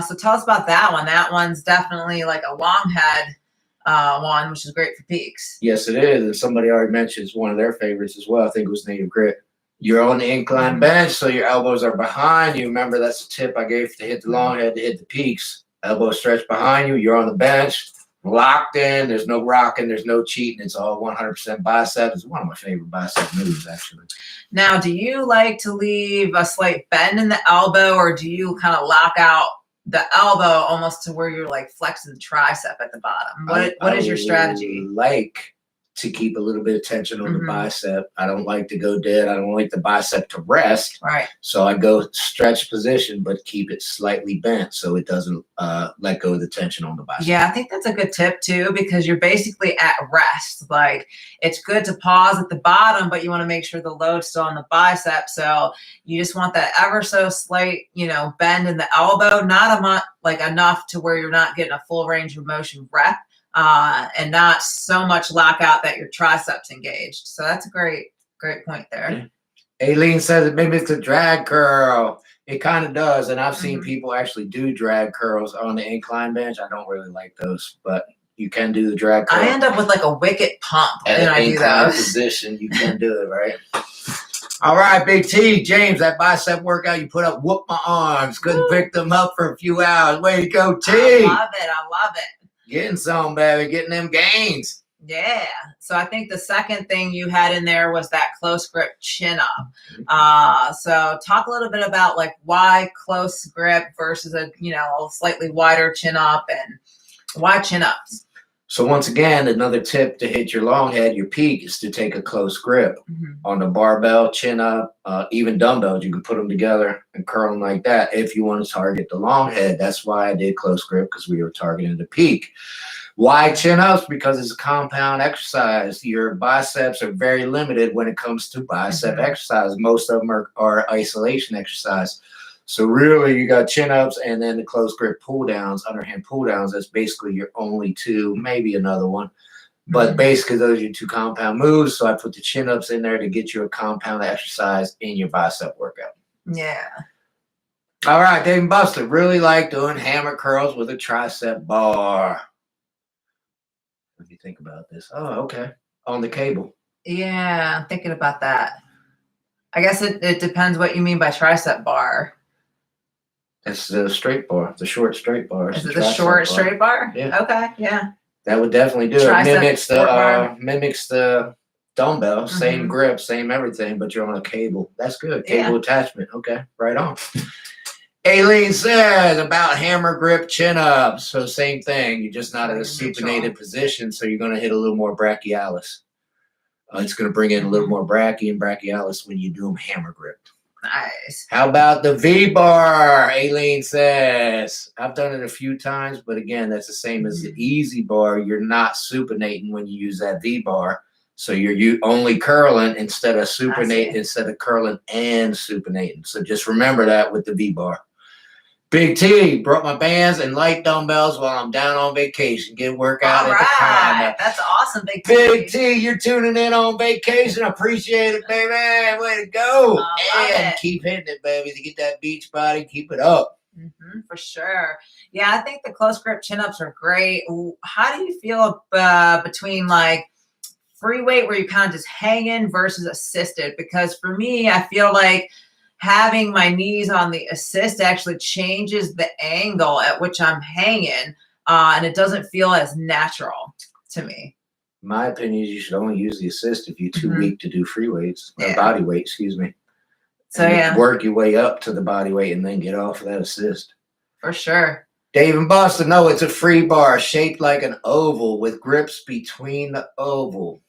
So tell us about that one. That one's definitely like a long head one, which is great for peaks. Yes, it is. And somebody already mentioned it's one of their favorites as well. I think it was Native Grit. You're on the incline bench, so your elbows are behind you. Remember, that's a tip I gave to hit the long head, to hit the peaks. Elbow stretched behind you. You're on the bench, locked in. There's no rocking. There's no cheating. It's all 100% biceps. It's one of my favorite bicep moves, actually. Now, do you like to leave a slight bend in the elbow, or do you kind of lock out the elbow almost to where you're like flexing the tricep at the bottom? What is your strategy? Like to keep a little bit of tension on the bicep. I don't like to go dead. I don't like the bicep to rest. Right. So I go stretch position, but keep it slightly bent so it doesn't let go of the tension on the bicep. Yeah, I think that's a good tip too, because you're basically at rest. Like it's good to pause at the bottom, but you want to make sure the load's still on the bicep. So you just want that ever so slight, bend in the elbow, not enough to where you're not getting a full range of motion rep. And not so much lockout that your triceps engaged. So that's a great point there. Aileen says it mimics a drag curl. It kind of does. And I've seen people actually do drag curls on the incline bench. I don't really like those, but you can do the drag curl. I end up with like a wicket pump at when an I do incline those. position. You can do it, right? All right, Big T, James, that bicep workout you put up, whoop my arms. Couldn't pick them up for a few hours. Way to go, T. I love it. I love it. Getting some, baby. Getting them gains. Yeah. So I think the second thing you had in there was that close grip chin up. So talk a little bit about like why close grip versus a slightly wider chin up, and why chin ups. So once again, another tip to hit your long head, your peak, is to take a close grip on the barbell, chin up, even dumbbells. You can put them together and curl them like that if you want to target the long head. That's why I did close grip, because we were targeting the peak. Why chin ups? Because it's a compound exercise. Your biceps are very limited when it comes to bicep exercise. Most of them are isolation exercise. So really, you got chin ups and then the close grip pull downs, underhand pull downs. That's basically your only two, maybe another one. But basically, those are your two compound moves. So I put the chin ups in there to get you a compound exercise in your bicep workout. Yeah. All right, Dave and Buster, really like doing hammer curls with a tricep bar. What do you think about this? Oh, okay. On the cable. Yeah, I'm thinking about that. I guess it depends what you mean by tricep bar. It's the straight bar, the short straight bar. Is it the short straight bar? Yeah. Okay, yeah. That would definitely do it. Mimics the dumbbell, same grip, same everything, but you're on a cable. That's good. Cable attachment. Okay, right on. Aileen says about hammer grip chin ups. So same thing. You're just not in a supinated position, so you're going to hit a little more brachialis. It's going to bring in a little more brachii and brachialis when you do them hammer grip. Nice. How about the V-bar? Aileen says. I've done it a few times, but again, that's the same as the easy bar. You're not supinating when you use that V-bar. So you're only curling instead of supinating, instead of curling and supinating. So just remember that with the V-bar. Big T, brought my bands and light dumbbells while I'm down on vacation. Get workout at the time. That's awesome, Big T. Big T, you're tuning in on vacation. I appreciate it, baby. Way to go. And keep hitting it, baby, to get that beach body. Keep it up. For sure. Yeah, I think the close grip chin-ups are great. How do you feel between like free weight where you kind of just hang in versus assisted? Because for me, I feel like having my knees on the assist actually changes the angle at which I'm hanging, and it doesn't feel as natural to me. My opinion is you should only use the assist if you're too weak to do free weights, or body weight, excuse me. So work your way up to the body weight and then get off of that assist. For sure. Dave and Boston, no, it's a free bar shaped like an oval with grips between the oval.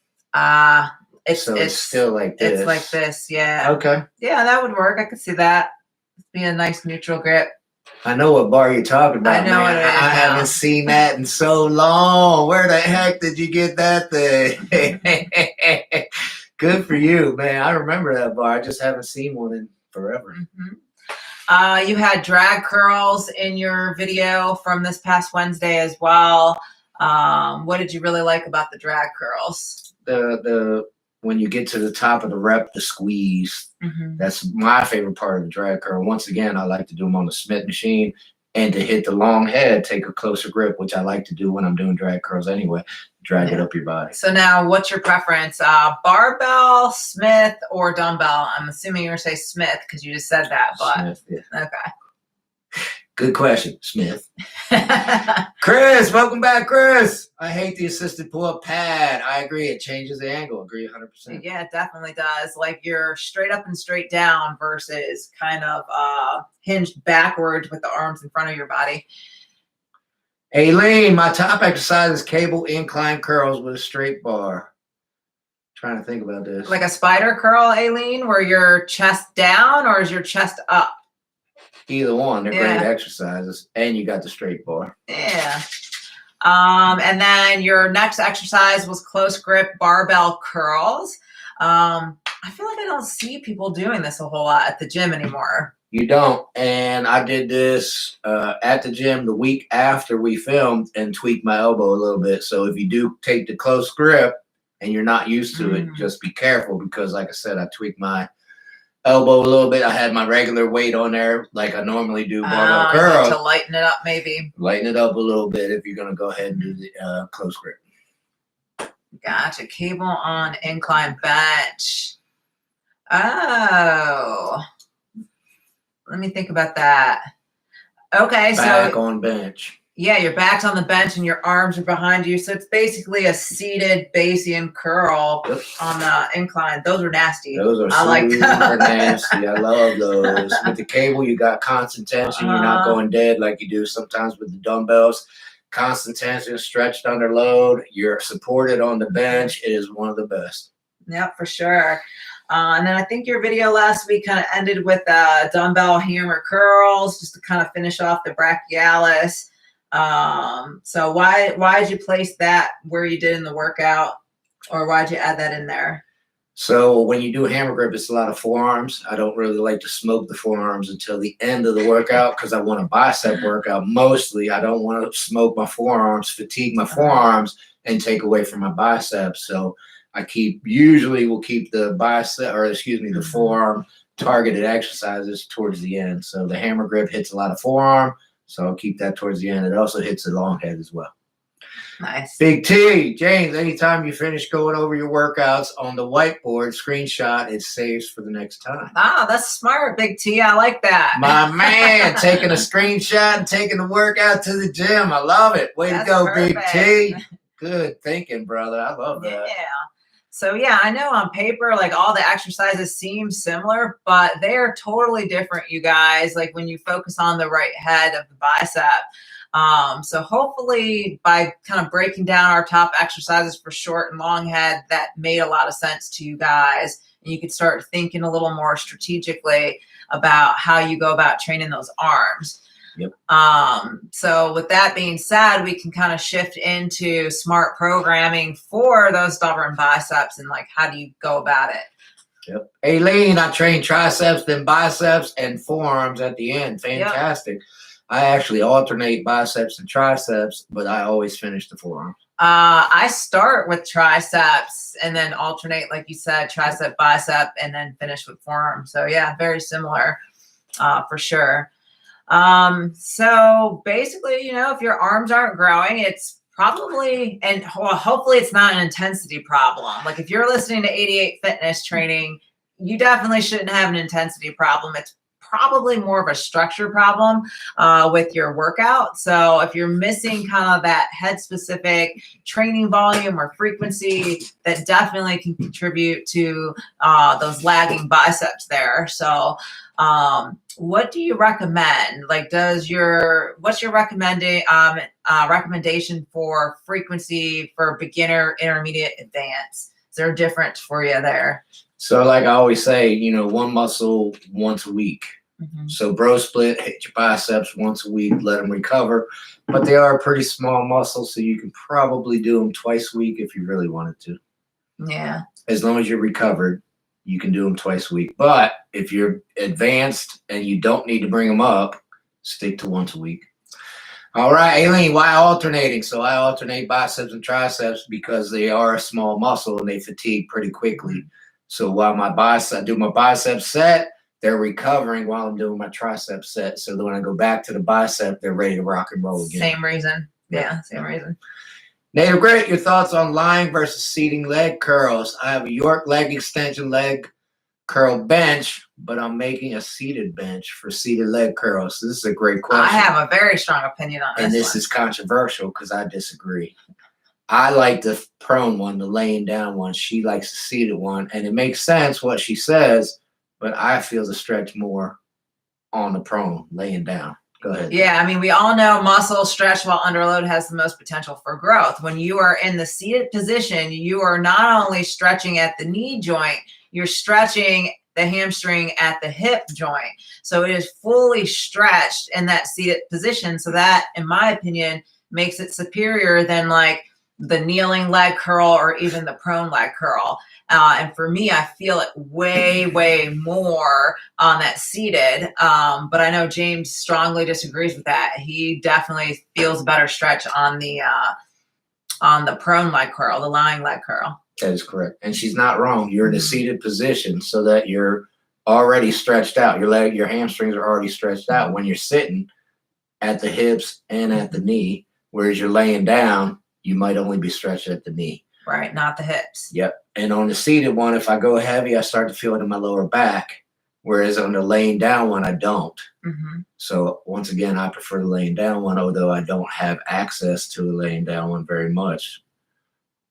It's still like this. It's like this, yeah. Okay. Yeah, that would work. I could see that. It'd be a nice neutral grip. I know what bar you're talking about. I know man. what it is. I haven't seen that in so long. Where the heck did you get that thing? Good for you, man. I remember that bar. I just haven't seen one in forever. You had drag curls in your video from this past Wednesday as well. What did you really like about the drag curls? The when you get to the top of the rep, the squeeze. That's my favorite part of the drag curl. Once again, I like to do them on the Smith machine, and to hit the long head, take a closer grip, which I like to do when I'm doing drag curls anyway. Drag it up your body. So now what's your preference? Barbell, Smith, or dumbbell? I'm assuming you're going to say Smith because you just said that. But Smith, yeah. Okay. Good question, Smith. Chris, welcome back, Chris. I hate the assisted pull-up pad. I agree. It changes the angle. Agree 100%. Yeah, it definitely does. Like you're straight up and straight down versus kind of hinged backwards with the arms in front of your body. Aileen, my top exercise is cable incline curls with a straight bar. Trying to think about this. Like a spider curl, Aileen, where your chest down, or is your chest up? Either one. They're great exercises. And you got the straight bar. Yeah. And then your next exercise was close grip barbell curls. I feel like I don't see people doing this a whole lot at the gym anymore. You don't. And I did this at the gym the week after we filmed and tweaked my elbow a little bit. So if you do take the close grip and you're not used to it, just be careful because, like I said, I tweaked my elbow a little bit. I had my regular weight on there like I normally do barbell curl. To lighten it up, maybe. Lighten it up a little bit if you're going to go ahead and do the close grip. Gotcha. Cable on incline bench. Oh, let me think about that. Okay, Back so on bench. yeah, your back's on the bench and your arms are behind you. So it's basically a seated Bayesian curl on the incline. Those are nasty. Those are I like super nasty. I love those. With the cable, you got constant tension. You're not going dead like you do sometimes with the dumbbells. Constant tension, stretched under load. You're supported on the bench. It is one of the best. Yep, for sure. And then I think your video last week kind of ended with dumbbell hammer curls, just to kind of finish off the brachialis. So why did you place that where you did in the workout, or why did you add that in there? So when you do hammer grip, it's a lot of forearms. I don't really like to smoke the forearms until the end of the workout because I want a bicep workout mostly. I don't want to smoke my forearms, fatigue my forearms, and take away from my biceps. So I usually will keep the the forearm targeted exercises towards the end. So the hammer grip hits a lot of forearm, so I'll keep that towards the end. It also hits the long head as well. Nice. Big T, James, anytime you finish going over your workouts on the whiteboard, screenshot, it saves for the next time. Ah, that's smart, Big T. I like that. My man, taking a screenshot and taking the workout to the gym. I love it. Way to go, perfect. Big T. Good thinking, brother. I love that. Yeah. So yeah, I know on paper, like all the exercises seem similar, but they are totally different, you guys, like when you focus on the right head of the bicep. So hopefully by kind of breaking down our top exercises for short and long head, that made a lot of sense to you guys. And you could start thinking a little more strategically about how you go about training those arms. Yep. So with that being said, we can kind of shift into smart programming for those stubborn biceps and like, how do you go about it? Yep. Aileen, I train triceps, then biceps and forearms at the end. Fantastic. Yep. I actually alternate biceps and triceps, but I always finish the forearms. I start with triceps and then alternate, like you said, tricep, bicep, and then finish with forearm. So yeah, very similar, for sure. So basically, if your arms aren't growing, it's probably, and hopefully it's not an intensity problem. Like if you're listening to 88 Fitness Training, you definitely shouldn't have an intensity problem. It's probably more of a structure problem with your workout. So if you're missing kind of that head specific training volume or frequency, that definitely can contribute to those lagging biceps there. So what do you recommend? Like, what's your recommendation for frequency for beginner, intermediate, advanced? Is there a difference for you there? So like I always say, one muscle once a week. Mm-hmm. So bro split, hit your biceps once a week, let them recover. But they are pretty small muscles, so you can probably do them twice a week if you really wanted to. Yeah. As long as you're recovered, you can do them twice a week. But if you're advanced and you don't need to bring them up, stick to once a week. All right, Aileen, why alternating? So I alternate biceps and triceps because they are a small muscle and they fatigue pretty quickly. So while I do my bicep set, they're recovering while I'm doing my tricep set. So then when I go back to the bicep, they're ready to rock and roll again. Same reason. Yeah, same reason. Native Grit, your thoughts on lying versus seating leg curls? I have a York leg extension leg curl bench, but I'm making a seated bench for seated leg curls. So this is a great question. I have a very strong opinion on this. And this is controversial because I disagree. I like the prone one, the laying down one. She likes the seated one. And it makes sense what she says, but I feel the stretch more on the prone, laying down. Go ahead. Yeah, I mean, we all know muscle stretch while under load has the most potential for growth. When you are in the seated position, you are not only stretching at the knee joint, you're stretching the hamstring at the hip joint. So it is fully stretched in that seated position. So that, in my opinion, makes it superior than like the kneeling leg curl or even the prone leg curl. And for me, I feel it way, way more on that seated. But I know James strongly disagrees with that. He definitely feels a better stretch on the prone leg curl, the lying leg curl. That is correct. And she's not wrong. You're in a seated position so that you're already stretched out. Your hamstrings are already stretched out when you're sitting at the hips and at the knee, whereas you're laying down, you might only be stretched at the knee. Right, not the hips. Yep. And on the seated one, if I go heavy, I start to feel it in my lower back. Whereas on the laying down one, I don't. Mm-hmm. So once again, I prefer the laying down one, although I don't have access to the laying down one very much.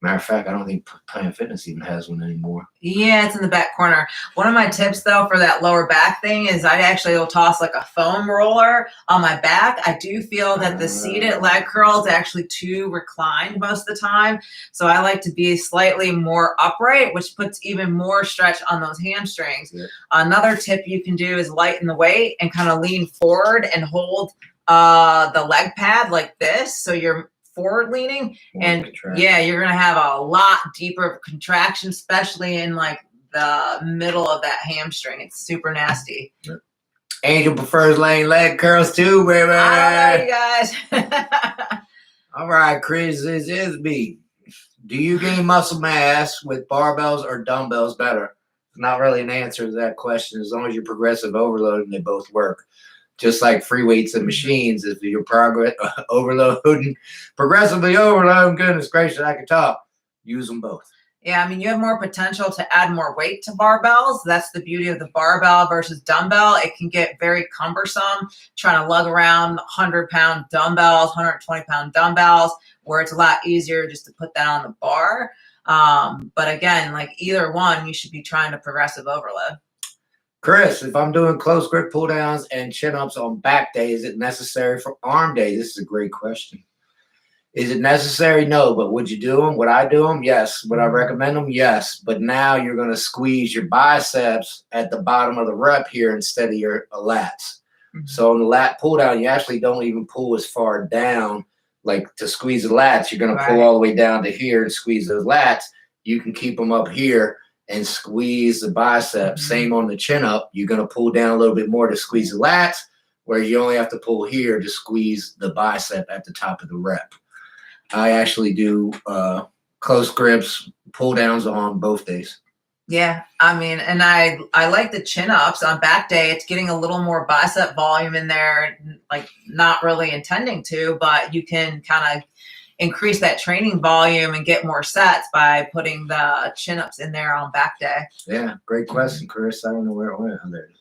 Matter of fact, I don't think Planet Fitness even has one anymore. Yeah, it's in the back corner. One of my tips, though, for that lower back thing is I actually will toss like a foam roller on my back. I do feel that the seated leg curl is actually too reclined most of the time. So I like to be slightly more upright, which puts even more stretch on those hamstrings. Yeah. Another tip you can do is lighten the weight and kind of lean forward and hold the leg pad like this. So you're forward leaning, and yeah, you're gonna have a lot deeper contraction, especially in like the middle of that hamstring. It's super nasty. Angel prefers laying leg curls too, baby. All right, you guys. All right, Chris, this is me. Do you gain muscle mass with barbells or dumbbells better? Not really an answer to that question. As long as you're progressive overloading, they both work. Just like free weights and machines, if you're overloading, progressively overloading, goodness gracious, I can talk. Use them both. Yeah, I mean, you have more potential to add more weight to barbells. That's the beauty of the barbell versus dumbbell. It can get very cumbersome trying to lug around 100-pound dumbbells, 120-pound dumbbells, where it's a lot easier just to put that on the bar. But again, like either one, you should be trying to progressive overload. Chris, if I'm doing close grip pull downs and chin ups on back day, is it necessary for arm day? This is a great question. Is it necessary? No, but would you do them? Would I do them? Yes. Would I recommend them? Yes. But now you're going to squeeze your biceps at the bottom of the rep here instead of your lats. Mm-hmm. So on the lat pull down, you actually don't even pull as far down like to squeeze the lats. You're going to pull all the way down to here and squeeze those lats. You can keep them up here and squeeze the biceps. Mm-hmm. Same on the chin up. You're going to pull down a little bit more to squeeze the lats, where you only have to pull here to squeeze the bicep at the top of the rep. I actually do close grips, pull downs on both days. Yeah, I mean, and I like the chin ups on back day. It's getting a little more bicep volume in there, like not really intending to, but you can kind of increase that training volume and get more sets by putting the chin ups in there on back day. Yeah, great question, Chris. I don't know where it went. Oh, there it is.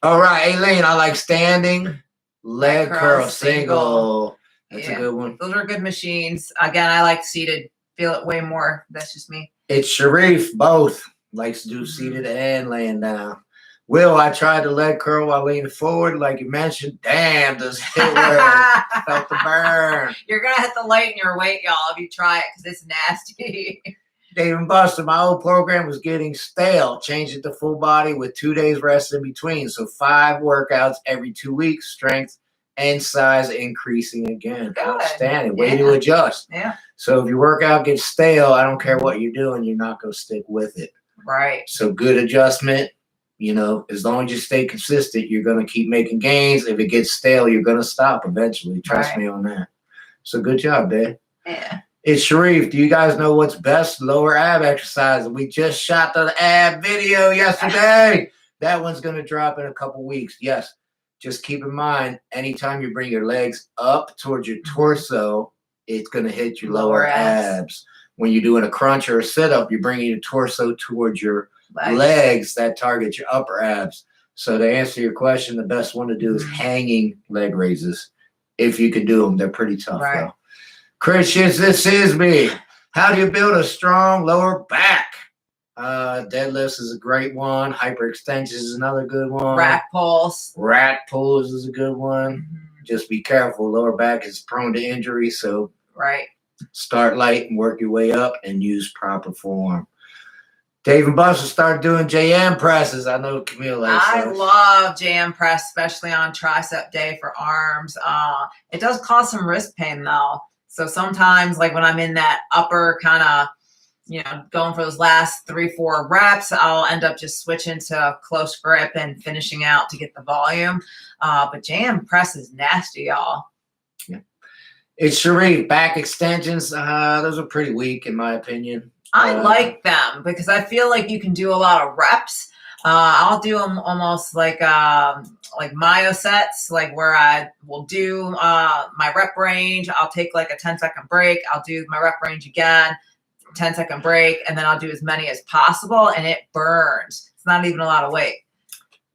All right, Aileen, I like standing leg curl single. That's a good one. Those are good machines. Again, I like seated. Feel it way more. That's just me. It's Sharif, both. Likes to do seated and laying down. Will, I tried the leg curl while leaning forward, like you mentioned. Damn, does it work? Felt the burn. You're going to have to lighten your weight, y'all, if you try it, because it's nasty. Dave and Buster, my old program was getting stale. Changed it to full body with 2 days rest in between. So 5 workouts every 2 weeks, strength and size increasing again. Good. Outstanding. Way to adjust. Yeah. So if your workout gets stale, I don't care what you're doing, you're not going to stick with it. Right. So good adjustment. You know, as long as you stay consistent, you're going to keep making gains. If it gets stale, you're going to stop eventually. Trust me on that. So good job, Dave. Yeah. It's Sharif. Do you guys know what's best lower ab exercise? We just shot the ab video yesterday. That one's going to drop in a couple weeks. Yes. Just keep in mind, anytime you bring your legs up towards your torso, it's going to hit your lower abs. When you're doing a crunch or a sit-up, you're bringing your torso towards your legs. That targets your upper abs. So to answer your question, the best one to do is hanging leg raises. If you can do them, they're pretty tough, though. Christians, this is me. How do you build a strong lower back? Deadlifts is a great one. Hyperextensions is another good one. Rack pulls. Rack pulls is a good one. Mm-hmm. Just be careful. Lower back is prone to injury, so start light and work your way up and use proper form. Dave and Buster started doing JM presses. I know Camille likes those. I love JM press, especially on tricep day for arms. It does cause some wrist pain, though. So sometimes, like when I'm in that upper kind of, you know, going for those last 3-4 reps, I'll end up just switching to close grip and finishing out to get the volume. But JM press is nasty, y'all. Yeah. It's Sharif. Back extensions, those are pretty weak in my opinion. I like them because I feel like you can do a lot of reps, I'll do them almost like myo sets, like where I will do my rep range. I'll take like a 10-second break. I'll do my rep range again, 10-second break, and then I'll do as many as possible, and it burns. It's not even a lot of weight.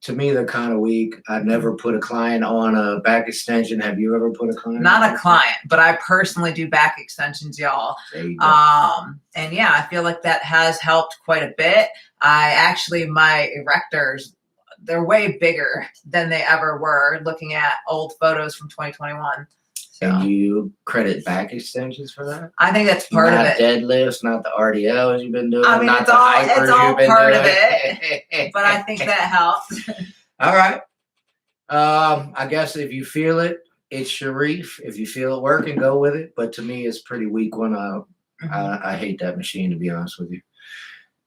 To me, they're kind of weak. I've never put a client on a back extension. Have you ever put a client? Not a client, but I personally do back extensions, y'all. And yeah, I feel like that has helped quite a bit. My erectors, they're way bigger than they ever were, looking at old photos from 2021. So, and you credit back extensions for that? I think that's part of it. Not deadlifts, not the RDLs you've been doing. I mean, not it's all part of it, but I think that helps. All right. I guess if you feel it, it's Sharif. If you feel it working, go with it. But to me, it's pretty weak one. I hate that machine, to be honest with you.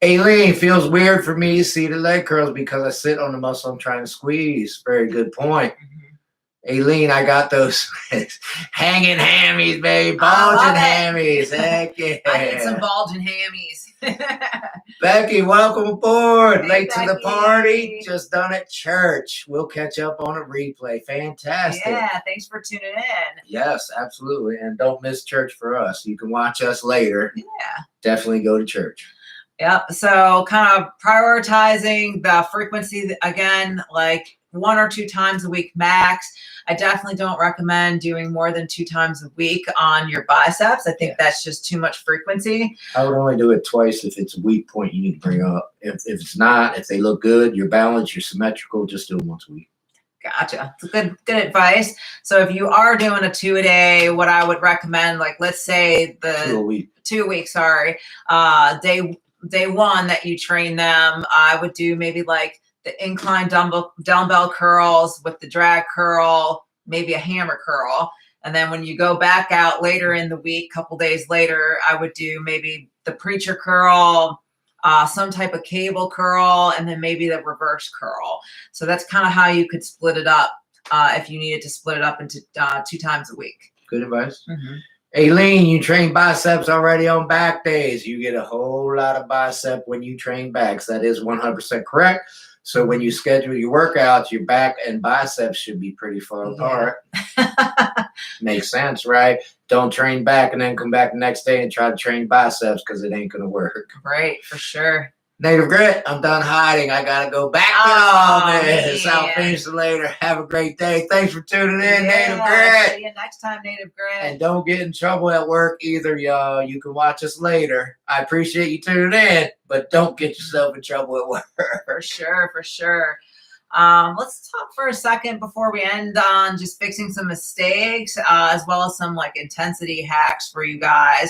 Aileen, feels weird for me to see the leg curls because I sit on the muscle I'm trying to squeeze. Very good point. Aileen, I got those hanging hammies, baby. Bulging hammies. Heck yeah. I need some bulging hammies. Becky, welcome aboard. Hey, Late Becky. to the party. Just done at church. We'll catch up on a replay. Fantastic. Yeah, thanks for tuning in. Yes, absolutely. And don't miss church for us. You can watch us later. Yeah. Definitely go to church. Yep. So kind of prioritizing the frequency again, like 1 or 2 times a week max. I definitely don't recommend doing more than 2 times a week on your biceps. I think that's just too much frequency. I would only do it twice if it's a weak point you need to bring up. If it's not, if they look good, you're balanced, you're symmetrical, just do it once a week. Gotcha. It's good advice. So if you are doing a 2-a-day, what I would recommend, like let's say 2 a week. 2 a week, sorry. Day 1 that you train them, I would do maybe like the incline dumbbell curls with the drag curl, maybe a hammer curl. And then when you go back out later in the week, couple days later, I would do maybe the preacher curl, some type of cable curl, and then maybe the reverse curl. So that's kind of how you could split it up if you needed to split it up into 2 times a week. Good advice. Aileen, you train biceps already on back days. You get a whole lot of bicep when you train backs. That is 100% correct. So when you schedule your workouts, your back and biceps should be pretty far apart. Makes sense, right? Don't train back and then come back the next day and try to train biceps because it ain't going to work. Right, for sure. Native Grit, I'm done hiding. I got to go back to all this. I'll finish it later. Have a great day. Thanks for tuning in, Native Grit. See you next time, Native Grit. And don't get in trouble at work either, y'all. You can watch us later. I appreciate you tuning in, but don't get yourself in trouble at work. For sure, for sure. Let's talk for a second before we end on just fixing some mistakes, as well as some like intensity hacks for you guys.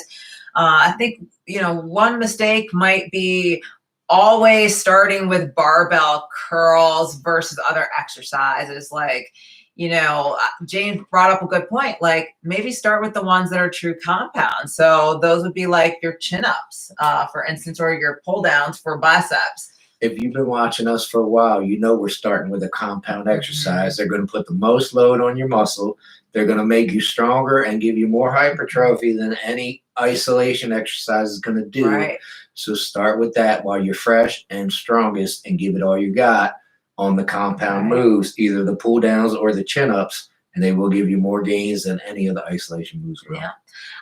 I think, one mistake might be always starting with barbell curls versus other exercises. Like, Jane brought up a good point. Like maybe start with the ones that are true compounds. So those would be like your chin-ups, for instance, or your pull downs for biceps. If you've been watching us for a while, we're starting with a compound exercise. They're going to put the most load on your muscle. They're going to make you stronger and give you more hypertrophy than any isolation exercise is going to do. Right. So start with that while you're fresh and strongest and give it all you got on the compound moves, either the pull downs or the chin ups, and they will give you more gains than any of the isolation moves. Yeah.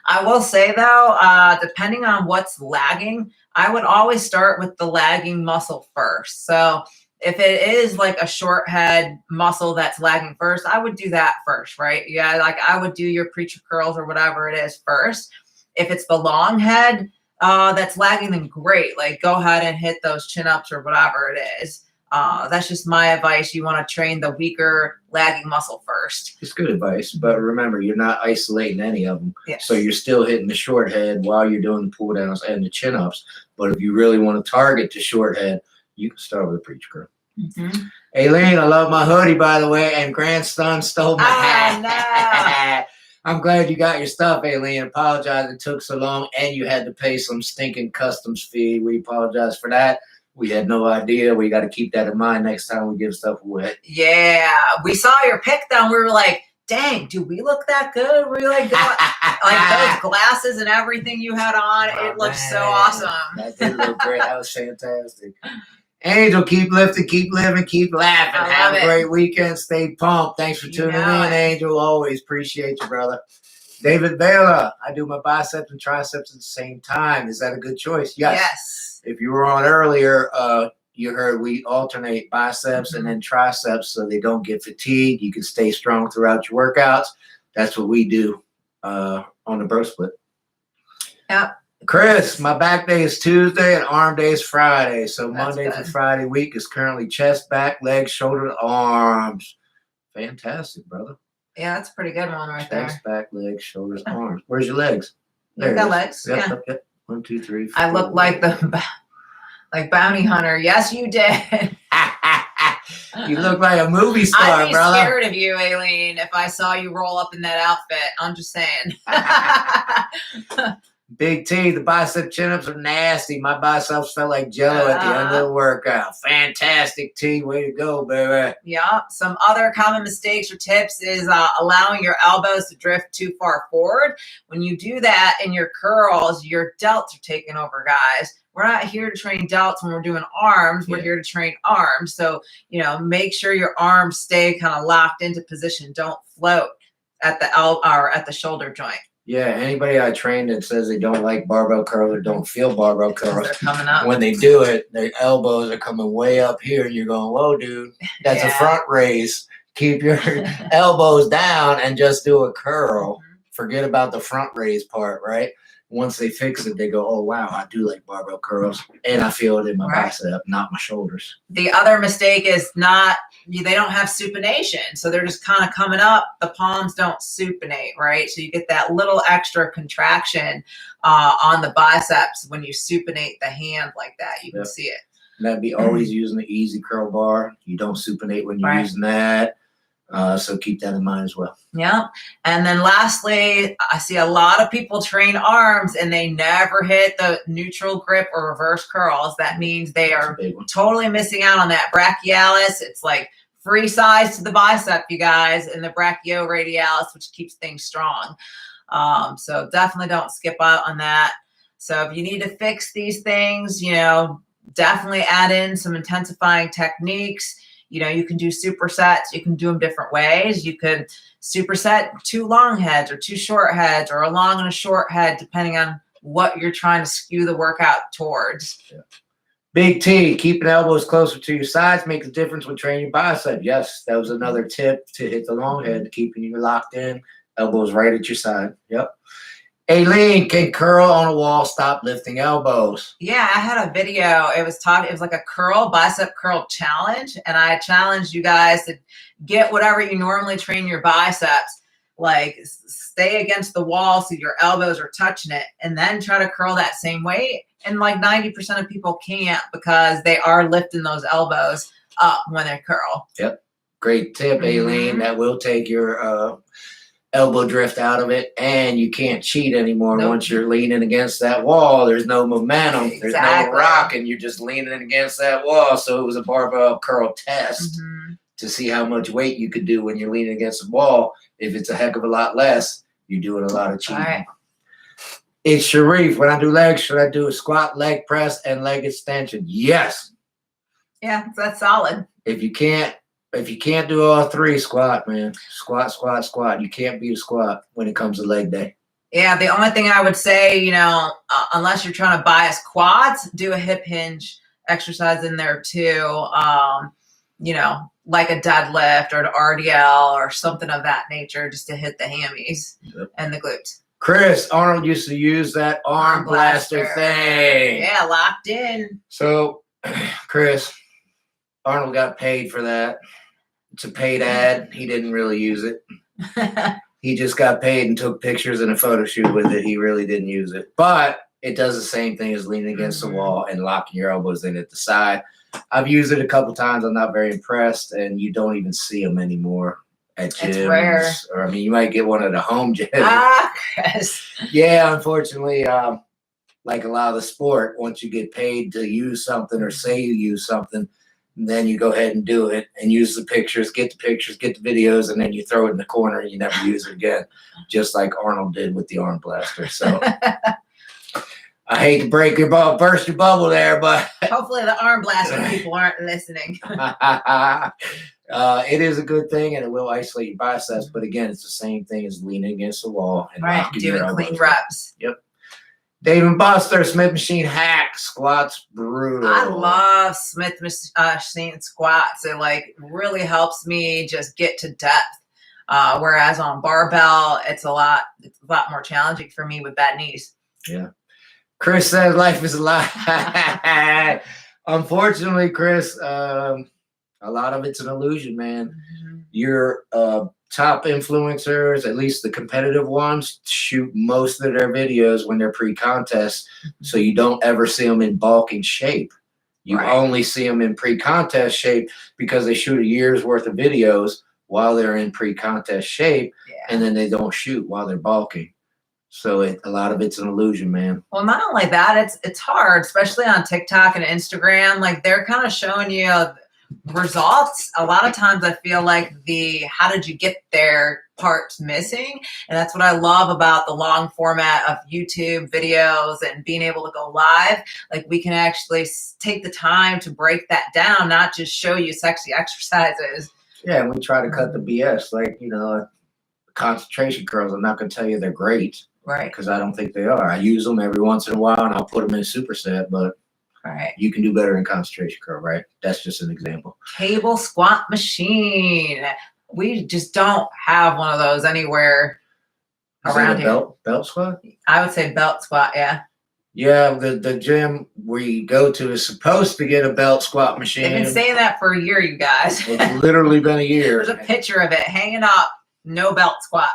I will say though, depending on what's lagging, I would always start with the lagging muscle first. So if it is like a short head muscle that's lagging first, I would do that first, right? Yeah, like I would do your preacher curls or whatever it is first. If it's the long head that's lagging, then great. Like go ahead and hit those chin ups or whatever it is. That's just my advice. You want to train the weaker lagging muscle first. It's good advice, but remember, you're not isolating any of them. Yes. So you're still hitting the short head while you're doing the pull downs and the chin ups. But if you really want to target the short head, you can start with a preacher curl. Aileen, I love my hoodie, by the way, and grandson stole my hat. No. I'm glad you got your stuff, Aileen. Apologize it took so long, and you had to pay some stinking customs fee. We apologize for that. We had no idea. We got to keep that in mind next time we give stuff away. Yeah, we saw your pic though, and we were like, dang, do we look that good? We like those glasses and everything you had on. It looked so awesome. That did look great. That was fantastic. Angel, keep lifting, keep living, keep laughing. I Have love a it. great weekend. Stay pumped. Thanks for You tuning know in, it. Angel. Always appreciate you, brother. David Vela, I do my biceps and triceps at the same time. Is that a good choice? Yes. If you were on earlier, you heard we alternate biceps and then triceps so they don't get fatigued. You can stay strong throughout your workouts. That's what we do on the bro split. Yep. Chris, my back day is Tuesday and arm day is Friday. So That's Monday good. through Friday week is currently chest, back, legs, shoulders, arms. Fantastic, brother. Yeah, that's a pretty good one right Chest, there. back, legs, shoulders, arms. Where's your legs? You got it is. legs? Yep, Yeah. yep, yep. 1, 2, 3, 4. I look like the bounty hunter. Yes, you did. You look like a movie star, I'd be brother. scared of you, Aileen, if I saw you roll up in that outfit. I'm just saying. Big T, the bicep chin-ups are nasty. My biceps felt like jello at the end of the workout. Fantastic, T. Way to go, baby. Yeah. Some other common mistakes or tips is allowing your elbows to drift too far forward. When you do that in your curls, your delts are taking over, guys. We're not here to train delts when we're doing arms. We're here to train arms. So, make sure your arms stay kind of locked into position. Don't float at the elbow or at the shoulder joint. Yeah, anybody I train that says they don't like barbell curls or don't feel barbell curls, they're coming up. When they do it, their elbows are coming way up here, and you're going, whoa, dude, that's a front raise. Keep your elbows down and just do a curl. Forget about the front raise part, right? Once they fix it, they go, oh, wow, I do like barbell curls, and I feel it in my bicep, not my shoulders. The other mistake is they don't have supination. So they're just kind of coming up. The palms don't supinate, right? So you get that little extra contraction on the biceps when you supinate the hand like that. You can see it. And that'd be always using the easy curl bar. You don't supinate when you're using that. So keep that in mind as well. Yeah. And then lastly, I see a lot of people train arms and they never hit the neutral grip or reverse curls. That means they are totally missing out on that brachialis. It's like free size to the bicep, you guys, and the brachioradialis, which keeps things strong. So definitely don't skip out on that. So if you need to fix these things, definitely add in some intensifying techniques. You can do supersets. You can do them different ways. You could superset 2 long heads or 2 short heads or a long and a short head, depending on what you're trying to skew the workout towards. Yeah. Big T, keeping elbows closer to your sides makes a difference when training bicep. Yes, that was another tip to hit the long head, keeping you locked in, elbows right at your side. Yep. Aileen, can curl on a wall stop lifting elbows? Yeah, I had a video. It was like a bicep curl challenge. And I challenged you guys to get whatever you normally train your biceps, like stay against the wall so your elbows are touching it, and then try to curl that same weight. And like 90% of people can't because they are lifting those elbows up when they curl. Yep. Great tip, Aileen. That will take your elbow drift out of it, and you can't cheat anymore. Once you're leaning against that wall, there's no momentum. There's no rock, and you're just leaning against that wall. So it was a barbell curl test to see how much weight you could do when you're leaning against the wall. If it's a heck of a lot less, you're doing a lot of cheating. Right. It's Sharif. When I do legs, should I do a squat, leg press, and leg extension? Yes. Yeah, that's solid. If you can't do all 3, squat, man. Squat, squat, squat. You can't beat a squat when it comes to leg day. Yeah, the only thing I would say, unless you're trying to bias quads, do a hip hinge exercise in there too. Like a deadlift or an RDL or something of that nature, just to hit the hammies and the glutes. Chris, Arnold used to use that arm blaster thing. Yeah, locked in. So, Chris, Arnold got paid for that. It's a paid ad. He didn't really use it. He just got paid and took pictures and a photo shoot with it. He really didn't use it. But it does the same thing as leaning against the wall and locking your elbows in at the side. I've used it a couple times. I'm not very impressed, and you don't even see them anymore at gyms. It's rare. Or, you might get one at a home gym. Chris. Yeah, unfortunately, like a lot of the sport, once you get paid to use something or say you use something, then you go ahead and do it and use the pictures, get the videos, and then you throw it in the corner and you never use it again, just like Arnold did with the arm blaster. So I hate to burst your bubble there, but Hopefully the arm blasting people aren't listening. It is a good thing, and it will isolate your biceps. But again, it's the same thing as leaning against the wall and Right, locking your doing elbows. clean reps. Yep. Dave and Buster, Smith Machine Hack, squats brutal. I love Smith Machine squats. It like really helps me just get to depth. Whereas on barbell, it's a lot more challenging for me with bad knees. Yeah. Chris says life is a lie. Unfortunately, Chris, a lot of it's an illusion, man. Mm-hmm. Your top influencers, at least the competitive ones, shoot most of their videos when they're pre-contest, so you don't ever see them in bulking shape. You only see them in pre-contest shape because they shoot a year's worth of videos while they're in pre-contest shape, and then they don't shoot while they're bulking. So a lot of it's an illusion, man. Well, not only that, it's hard, especially on TikTok and Instagram. Like they're kind of showing you results. A lot of times I feel like the how did you get there part's missing. And that's what I love about the long format of YouTube videos and being able to go live. Like we can actually take the time to break that down, not just show you sexy exercises. Yeah, and we try to cut the BS. Like, concentration curls, I'm not going to tell you they're great. Right. Because I don't think they are. I use them every once in a while, and I'll put them in a superset, but you can do better in concentration curl, right? That's just an example. Cable squat machine. We just don't have one of those anywhere around here. Belt squat? I would say belt squat, yeah. Yeah, the gym we go to is supposed to get a belt squat machine. They've been saying that for a year, you guys. It's literally been a year. There's a picture of it hanging up. No belt squat.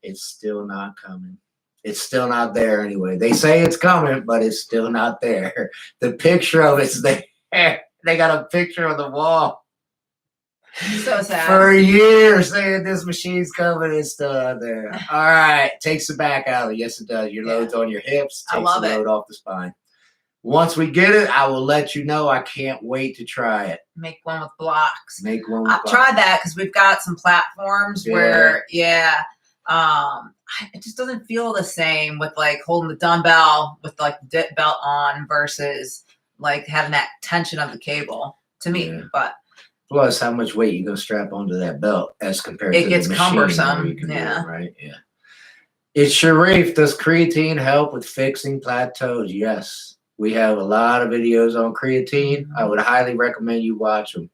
It's still not coming. It's still not there anyway. They say it's coming, but it's still not there. The picture of it's there. They got a picture on the wall. So sad. For years saying this machine's coming, it's still not there. All right. Takes the back out of it. Yes, it does. Your load's on your hips. Takes the load off the spine. Once we get it, I will let you know. I can't wait to try it. Make one with blocks. Make one with blocks. I've tried that because we've got some platforms where, it just doesn't feel the same with like holding the dumbbell with like the dip belt on versus like having that tension of the cable to me. But plus, how much weight you gonna strap onto that belt as compared to the machine? It gets cumbersome. You can do it, right? Yeah. It's Sharif. Does creatine help with fixing plateaus? Yes. We have a lot of videos on creatine. I would highly recommend you watch them.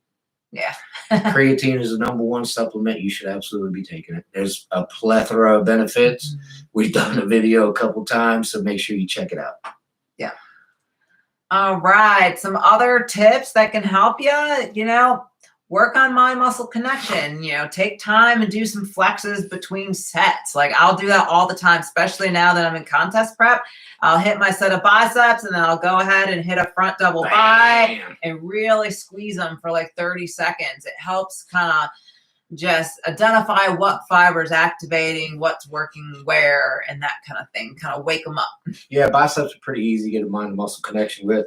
Yeah. Creatine is the #1 supplement. You should absolutely be taking it. There's a plethora of benefits. We've done a video a couple times, so make sure you check it out. Yeah. All right. Some other tips that can help you, work on mind-muscle connection, take time and do some flexes between sets. Like I'll do that all the time, especially now that I'm in contest prep. I'll hit my set of biceps and then I'll go ahead and hit a front double bi and really squeeze them for like 30 seconds. It helps kind of just identify what fiber's activating, what's working where, and that kind of thing, kind of wake them up. Yeah, biceps are pretty easy to get a mind-muscle connection with.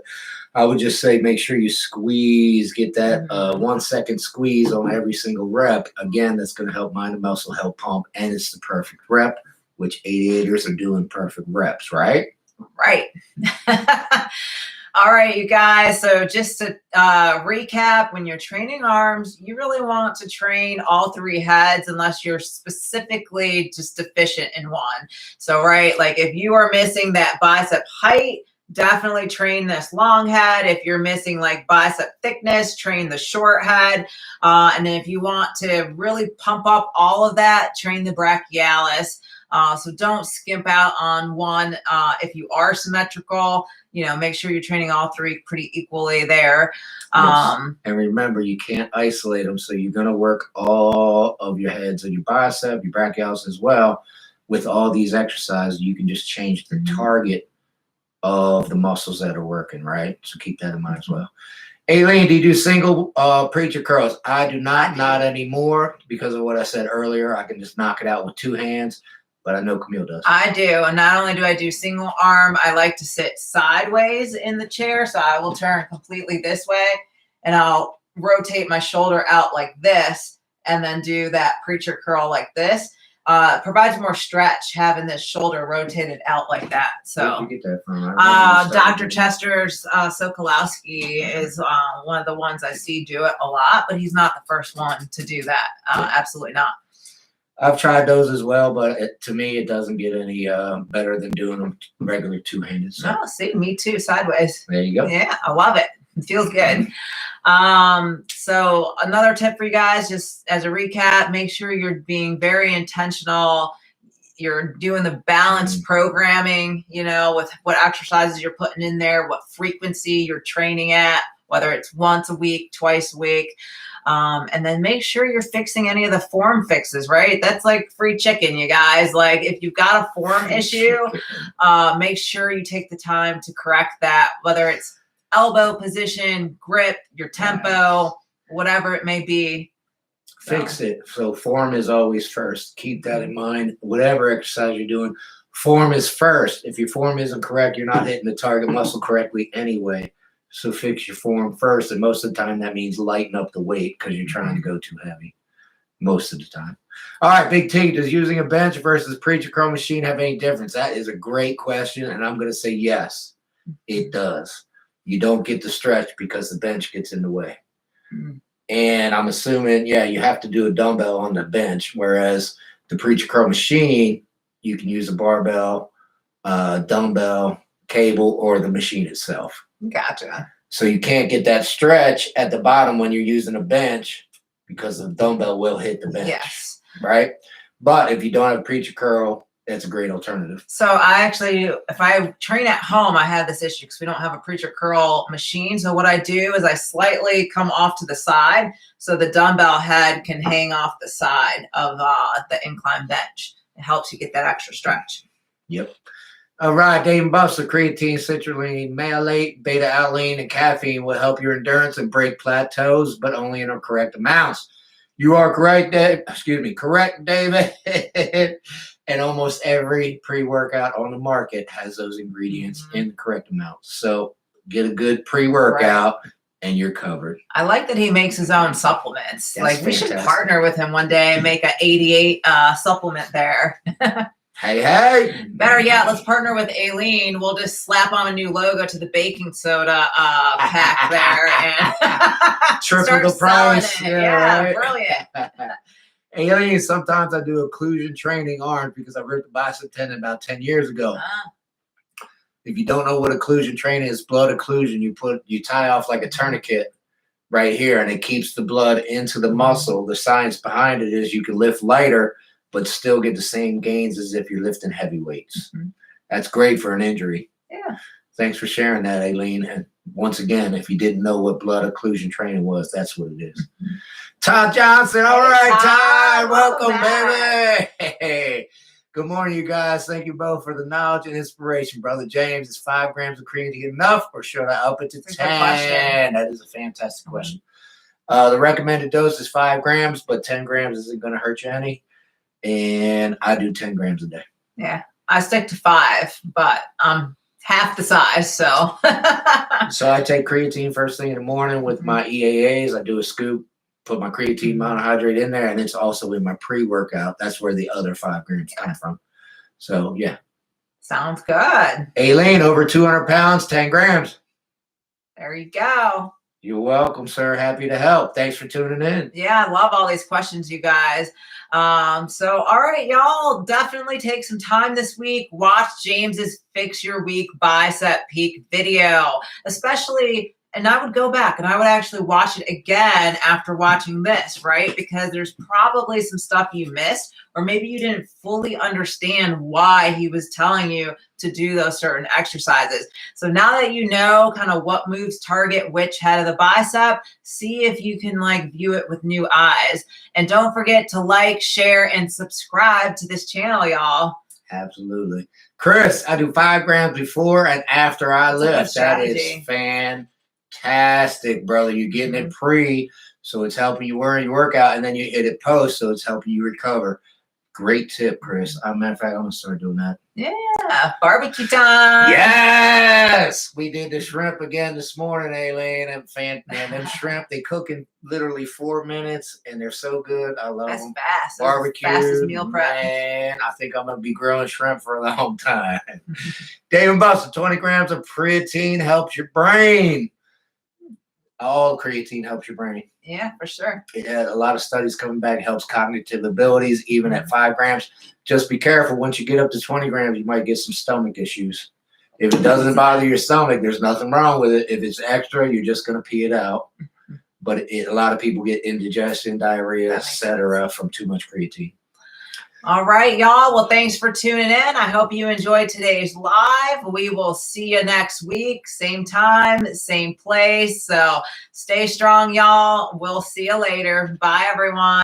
I would just say make sure you squeeze, get that 1 second squeeze on every single rep. Again, that's going to help mind and muscle, help pump, and it's the perfect rep, which 88ers are doing perfect reps, right? Right. All right, you guys. So just to recap, when you're training arms, you really want to train all 3 heads unless you're specifically just deficient in one. So, right, like if you are missing that bicep height, definitely train this long head. If you're missing like bicep thickness, train the short head. And then if you want to really pump up all of that, train the brachialis. So don't skimp out on one. If you are symmetrical, make sure you're training all 3 pretty equally there. Yes. And remember, you can't isolate them. So you're going to work all of your heads and your bicep, your brachialis as well. With all these exercises, you can just change the target of the muscles that are working, right? So keep that in mind as well. Aileen, do you do single preacher curls? I do not anymore because of what I said earlier. I can just knock it out with 2 hands. But I know Camille does. I do. And not only do I do single arm, I like to sit sideways in the chair. So I will turn completely this way and I'll rotate my shoulder out like this and then do that preacher curl like this. provides more stretch having this shoulder rotated out like that. So where'd you get that from? Dr. Chester's Sokolowski is one of the ones I see do it a lot, but he's not the first one to do that. Absolutely not. I've tried those as well, but to me, it doesn't get any better than doing them regular two-handed. So. Oh, see, me too, sideways. There you go. Yeah, I love it. It feels good. So another tip for you guys, just as a recap, make sure you're being very intentional. You're doing the balanced programming, you know, with what exercises you're putting in there, what frequency you're training at, whether it's once a week, twice a week. And then make sure you're fixing any of the form fixes, right? That's like free chicken, you guys. Like if you've got a form issue, make sure you take the time to correct that, whether it's elbow position, grip, your tempo, whatever it may be. Fix it. So form is always first. Keep that in mind. Whatever exercise you're doing, form is first. If your form isn't correct, you're not hitting the target muscle correctly anyway. So fix your form first. And most of the time that means lighten up the weight because you're trying to go too heavy most of the time. All right, Big T, does using a bench versus preacher curl machine have any difference? That is a great question. And I'm going to say yes, it does. You don't get the stretch because the bench gets in the way. And I'm assuming, yeah, you have to do a dumbbell on the bench, whereas the preacher curl machine, you can use a barbell, dumbbell, cable, or the machine itself. Gotcha. So you can't get that stretch at the bottom when you're using a bench because the dumbbell will hit the bench. Yes. Right? But if you don't have a preacher curl, that's a great alternative. So I actually, if I train at home, I have this issue because we don't have a preacher curl machine. So what I do is I slightly come off to the side so the dumbbell head can hang off the side of the incline bench. It helps you get that extra stretch. Yep. All right, Dave and Buffs, so creatine, citrulline, malate, beta-alanine, and caffeine will help your endurance and break plateaus, but only in the correct amounts. You are correct, Dave. Excuse me, correct, David. And almost every pre-workout on the market has those ingredients in the correct amounts. So get a good pre-workout and you're covered. I like that he makes his own supplements. That's we should fantastic. partner with him one day and make an 88 supplement there. Hey. Better yet, let's partner with Aileen. We'll just slap on a new logo to the baking soda pack there and triple the price. Yeah, right? Brilliant. Aileen, sometimes I do occlusion training arms because I ripped the bicep tendon about 10 years ago. If you don't know what occlusion training is, blood occlusion, you tie off like a tourniquet right here and it keeps the blood into the muscle. The science behind it is you can lift lighter but still get the same gains as if you're lifting heavy weights. That's great for an injury. Yeah. Thanks for sharing that, Aileen. And once again, if you didn't know what blood occlusion training was, that's what it is. Todd Johnson. All right, Todd. Welcome, baby. Hey. Good morning, you guys. Thank you both for the knowledge and inspiration. Brother James, is 5 grams of creatine enough or should I up it to 10? That is a fantastic question. The recommended dose is 5 grams, but 10 grams isn't going to hurt you any. And I do 10 grams a day. Yeah, I stick to 5, but I'm half the size, so. So I take creatine first thing in the morning with my EAAs. I do a scoop, put my creatine monohydrate in there, and it's also in my pre-workout. That's where the other 5 grams come from. So, yeah. Sounds good. Aileen, over 200 pounds, 10 grams. There you go. You're welcome, sir. Happy to help. Thanks for tuning in. Yeah, I love all these questions, you guys. So, all right, y'all, definitely take some time this week. Watch James's Fix Your Week Bicep Peak video, especially, and I would go back and I would actually watch it again after watching this, right? Because there's probably some stuff you missed, or maybe you didn't fully understand why he was telling you to do those certain exercises. So now that you know kind of what moves target which head of the bicep, see if you can like view it with new eyes. And don't forget to like, share, and subscribe to this channel, y'all. Absolutely. Chris, I do 5 grams before and after I lift. That is fantastic, brother. You're getting it pre, so it's helping you during your workout, and then you hit it post, so it's helping you recover. Great tip, Chris. Matter of fact, I'm going to start doing that. Yeah. Barbecue time. Yes. We did the shrimp again this morning, Aileen, and man, them shrimp, they cook in literally 4 minutes, and they're so good. I love That's them. fast. Barbecue, Fast as meal prep. man, I think I'm going to be grilling shrimp for a long time. Dave and Buster, 20 grams of creatine helps your brain. All creatine helps your brain. Yeah, for sure. It had a lot of studies coming back. It helps cognitive abilities, even at 5 grams. Just be careful. Once you get up to 20 grams, you might get some stomach issues. If it doesn't bother your stomach, there's nothing wrong with it. If it's extra, you're just going to pee it out. But a lot of people get indigestion, diarrhea, etc. from too much creatine. All right, y'all. Well, thanks for tuning in. I hope you enjoyed today's live. We will see you next week. Same time, same place. So stay strong, y'all. We'll see you later. Bye, everyone.